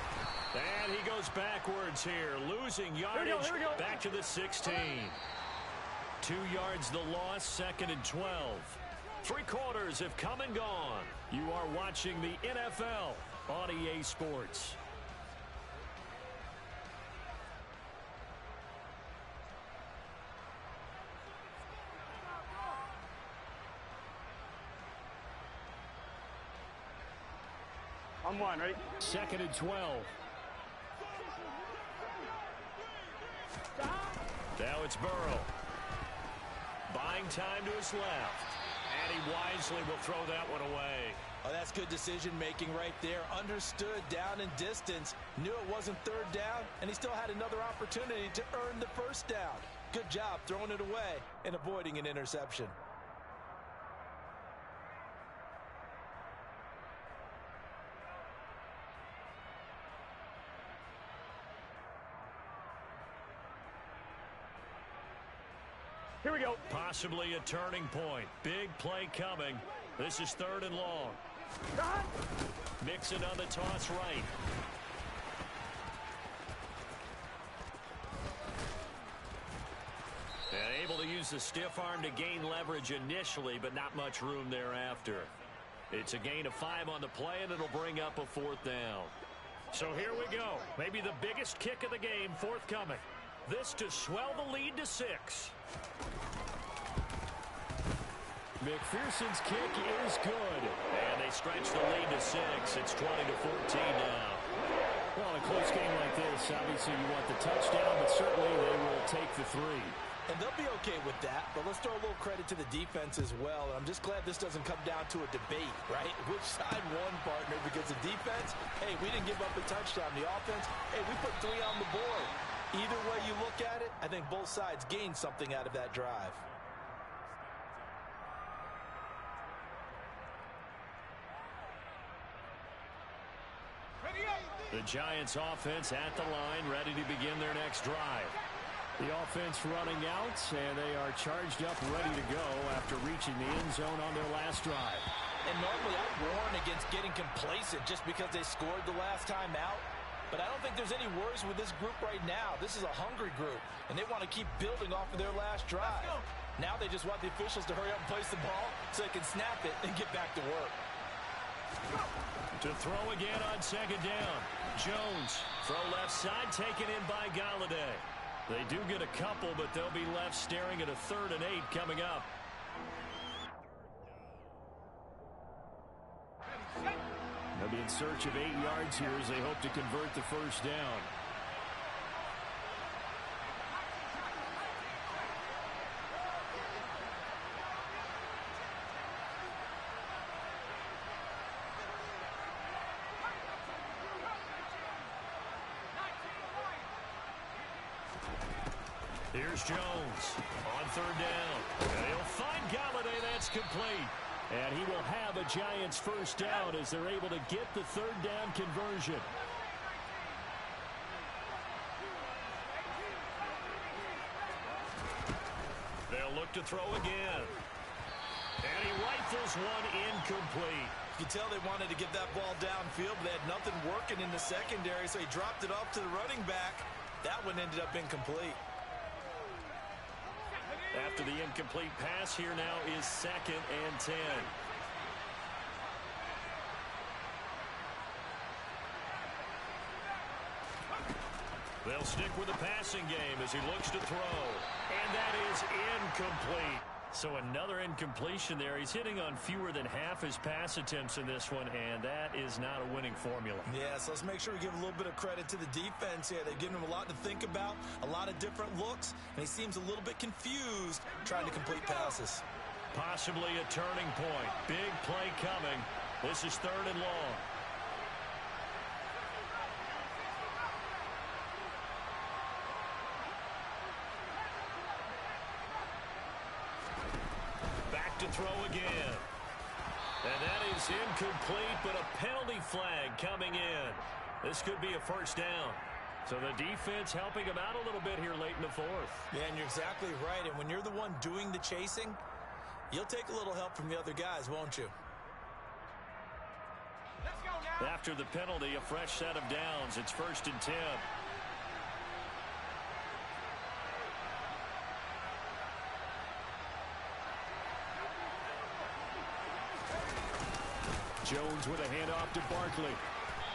And he goes backwards here, losing yardage back to the 16. 2 yards the loss, 2nd and 12. 3 quarters have come and gone. You are watching the NFL on EA Sports. On 1, ready? 2nd and 12. Now it's Burrow. Buying time to his left. And he wisely will throw that one away. Oh, that's good decision-making right there. Understood down and distance. Knew it wasn't 3rd down, and he still had another opportunity to earn the 1st down. Good job throwing it away and avoiding an interception. Here we go. Possibly a turning point. Big play coming. This is 3rd and long. Mixon on the toss right. And able to use use the stiff arm to gain leverage initially, but not much room thereafter. It's a gain of 5 on the play, and it'll bring up a 4th down. So here we go. Maybe the biggest kick of the game forthcoming. This to swell the lead to 6. McPherson's kick is good. And they stretch the lead to 6. It's 20-14 now. Well, in a close game like this, obviously you want the touchdown, but certainly they will take the 3. And they'll be okay with that, but let's throw a little credit to the defense as well. I'm just glad this doesn't come down to a debate, right? Which side won, partner? Because the defense, hey, we didn't give up a touchdown. The offense, hey, we put 3 on the board. Either way you look at it, I think both sides gained something out of that drive. The Giants offense at the line, ready to begin their next drive. The offense running out, and they are charged up, ready to go after reaching the end zone on their last drive. And normally I warn against getting complacent just because they scored the last time out. But I don't think there's any worries with this group right now. This is a hungry group, and they want to keep building off of their last drive. Now they just want the officials to hurry up and place the ball so they can snap it and get back to work. To throw again on 2nd down. Jones, throw left side, taken in by Galladay. They do get a couple, but they'll be left staring at a 3rd and 8 coming up. They'll be in search of 8 yards here as they hope to convert the 1st down. Here's Jones on 3rd down. He'll find Galladay. That's complete. And he will have a Giants 1st down as they're able to get the 3rd down conversion. They'll look to throw again. And he rifles one incomplete. You can tell they wanted to get that ball downfield, but they had nothing working in the secondary, so he dropped it off to the running back. That one ended up incomplete. After the incomplete pass, here now is 2nd and 10. They'll stick with the passing game as he looks to throw. And that is incomplete. So another incompletion there. He's hitting on fewer than half his pass attempts in this one, and that is not a winning formula. Yeah, so let's make sure we give a little bit of credit to the defense here. They've given him a lot to think about, a lot of different looks, and he seems a little bit confused trying to complete passes. Possibly a turning point. Big play coming. This is 3rd and long. Back to throw again. And that is incomplete, but a penalty flag coming in. This could be a 1st down. So the defense helping him out a little bit here late in the 4th. Yeah, and you're exactly right. And when you're the one doing the chasing, you'll take a little help from the other guys, won't you? Let's go now. After the penalty, a fresh set of downs. It's 1st and 10. Jones with a handoff to Barkley.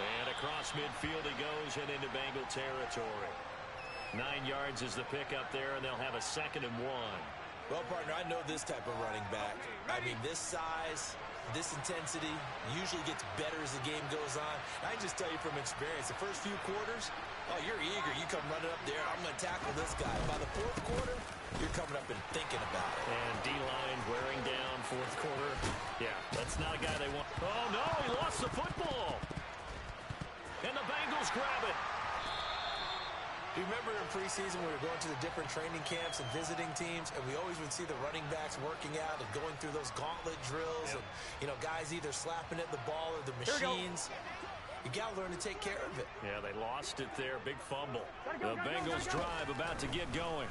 And across midfield he goes and into Bengal territory. 9 yards is the pickup there, and they'll have a 2nd and 1. Well, partner, I know this type of running back. I mean, this size, this intensity usually gets better as the game goes on. I can just tell you from experience, the first few quarters, oh, you're eager. You come running up there, I'm going to tackle this guy. By the 4th quarter, you're coming up and thinking about it. And D-line wearing down 4th quarter. Yeah, that's not a guy they want. Oh, no, he lost the football. And the Bengals grab it. Do you remember in preseason we were going to the different training camps and visiting teams, and we always would see the running backs working out and going through those gauntlet drills, and, you know, guys either slapping at the ball or the machines. You got to learn to take care of it. Yeah, they lost it there. Big fumble. The Bengals drive about to get going.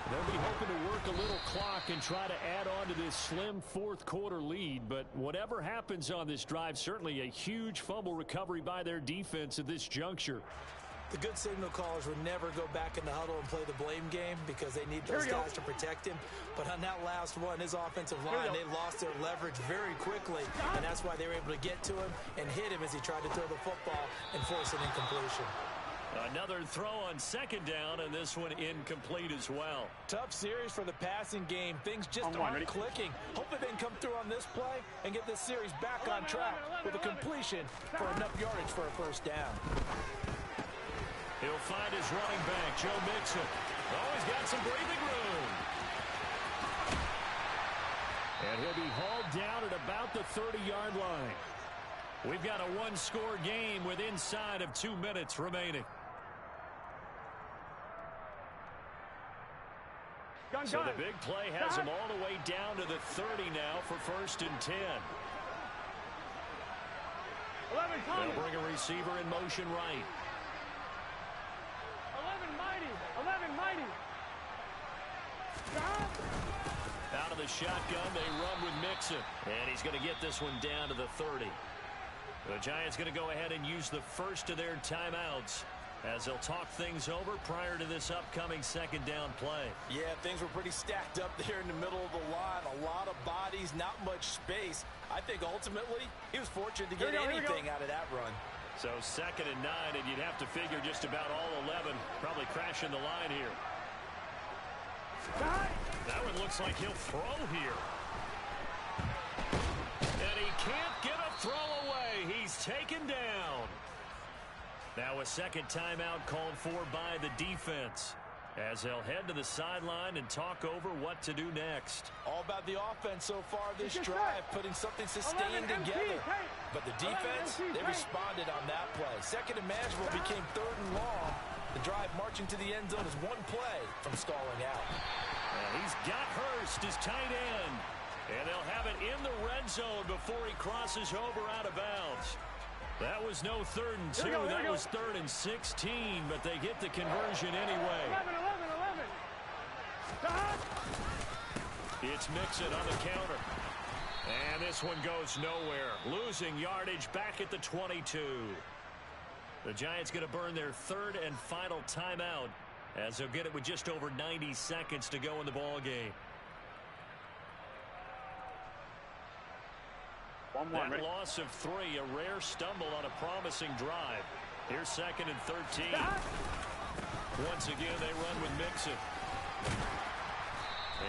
They'll be hoping to work a little clock and try to add on to this slim 4th quarter lead. But whatever happens on this drive, certainly a huge fumble recovery by their defense at this juncture. The good signal callers would never go back in the huddle and play the blame game because they need those guys to protect him. But on that last one, his offensive line, they lost their leverage very quickly, and that's why they were able to get to him and hit him as he tried to throw the football and force an incompletion. Another throw on second down, and this one incomplete as well. Tough series for the passing game. Things just aren't clicking. Hopefully they can come through on this play and get this series back on track with a completion for enough yardage for a first down. He'll find his running back, Joe Mixon. Oh, he's got some breathing room. And he'll be hauled down at about the 30-yard line. We've got a one-score game with inside of 2 minutes remaining. So the big play has him all the way down to the 30 now for 1st and 10. They'll bring a receiver in motion right. 11 mighty. Out of the shotgun, they run with Mixon. And he's going to get this one down to the 30. The Giants going to go ahead and use the first of their timeouts as they'll talk things over prior to this upcoming second down play. Yeah, things were pretty stacked up there in the middle of the line. A lot of bodies, not much space. I think ultimately he was fortunate to get anything out of that run. So 2nd and 9, and you'd have to figure just about all 11 probably crashing the line here. That one looks like he'll throw here. And he can't get a throw away. He's taken down. Now a second timeout called for by the defense as they'll head to the sideline and talk over what to do next. All about the offense so far this drive, putting something sustained together. But the defense, they responded on that play. Second and manageable became 3rd and long. The drive marching to the end zone is one play from stalling out. And he's got Hurst, his tight end. And they'll have it in the red zone before he crosses over out of bounds. That was no 3rd and 2. That was 3rd and 16, but they get the conversion anyway. 11. It's Mixon on the counter. And this one goes nowhere. Losing yardage back at the 22. The Giants going to burn their 3rd and final timeout as they'll get it with just over 90 seconds to go in the ball game. That loss of 3, a rare stumble on a promising drive. Here's 2nd and 13. Once again, they run with Mixon.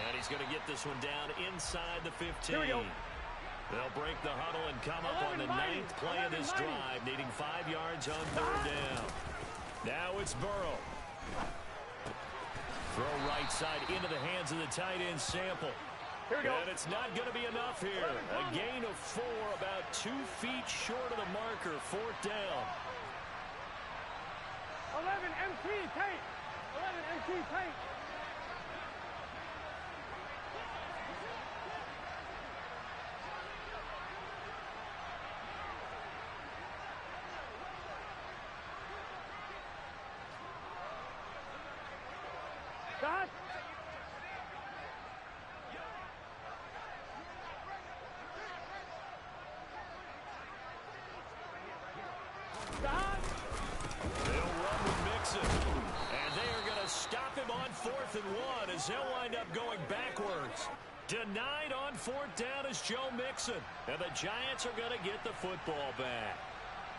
And he's going to get this one down inside the 15. They'll break the huddle and come up on the 9th play of this drive, needing 5 yards on 3rd down. Now it's Burrow. Throw right side into the hands of the tight end Sample. And it's not going to be enough here. A gain of 4, about 2 feet short of the marker. 4th down. 11 MT tape. 11 MT tape. God. They'll run with Mixon. And they are going to stop him on 4th and 1 as they'll wind up going backwards. Denied on 4th down is Joe Mixon. And the Giants are going to get the football back.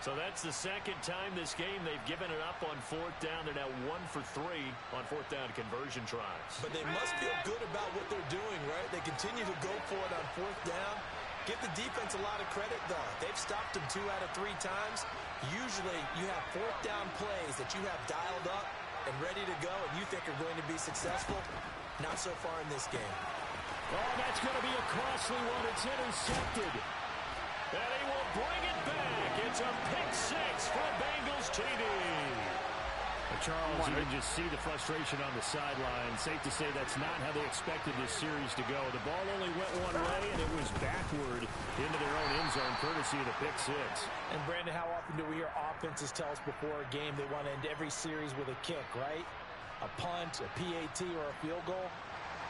So that's the 2nd time this game they've given it up on 4th down. They're now 1 for 3 on 4th down conversion tries. But they must feel good about what they're doing, right? They continue to go for it on 4th down. Give the defense a lot of credit, though. They've stopped them 2 out of 3 times. Usually you have 4th down plays that you have dialed up and ready to go and you think are going to be successful. Not so far in this game. Oh, that's going to be a costly one. It's intercepted. And he will bring it back. It's a pick 6 for Bengals TD. Charles, you can just see the frustration on the sideline. Safe to say that's not how they expected this series to go. The ball only went one way, and it was backward into their own end zone, courtesy of the pick 6. And, Brandon, how often do we hear offenses tell us before a game they want to end every series with a kick, right? A punt, a PAT, or a field goal.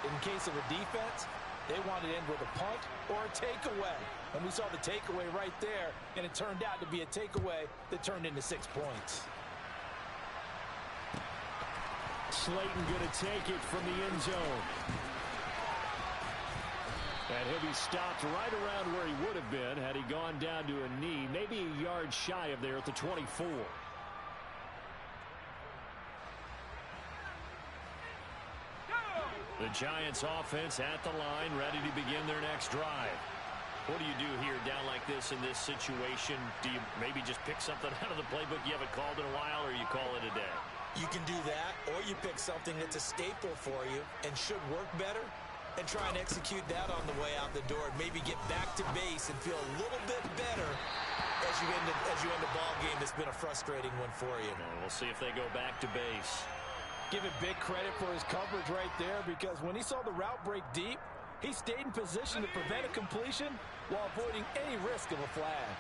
In case of a defense, they want to end with a punt or a takeaway. And we saw the takeaway right there, and it turned out to be a takeaway that turned into 6 points. Slayton going to take it from the end zone. And he'll be stopped right around where he would have been had he gone down to a knee, maybe a yard shy of there at the 24. The Giants offense at the line, ready to begin their next drive. What do you do here down like this in this situation? Do you maybe just pick something out of the playbook you haven't called in a while, or you call it a day? You can do that, or you pick something that's a staple for you and should work better and try and execute that on the way out the door and maybe get back to base and feel a little bit better as you end a ball game that's been a frustrating one for you. We'll see if they go back to base. Give it big credit for his coverage right there, because when he saw the route break deep, he stayed in position to prevent a completion while avoiding any risk of a flag.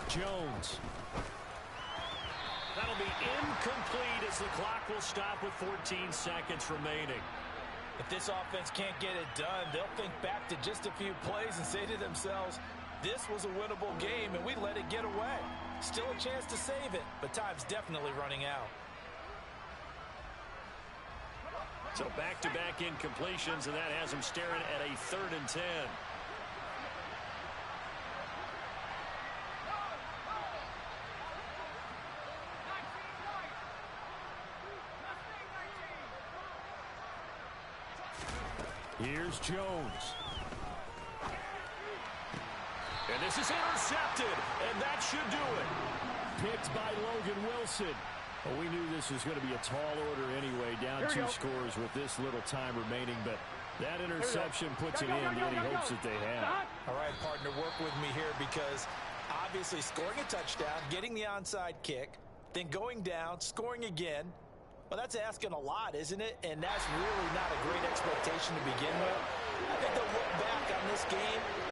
Jones. That'll be incomplete as the clock will stop with 14 seconds remaining. If this offense can't get it done, they'll think back to just a few plays and say to themselves, this was a winnable game and we let it get away. Still a chance to save it, but time's definitely running out. So back-to-back incompletions, and that has them staring at a 3rd and 10. Here's Jones. And this is intercepted, and that should do it. Picked by Logan Wilson. Well, we knew this was going to be a tall order anyway, down 2 scores with this little time remaining, but that interception puts an end to any hopes that they had. All right, partner, work with me here, because obviously scoring a touchdown, getting the onside kick, then going down, scoring again, well, that's asking a lot, isn't it? And that's really not a great expectation to begin with. I think they'll look back on this game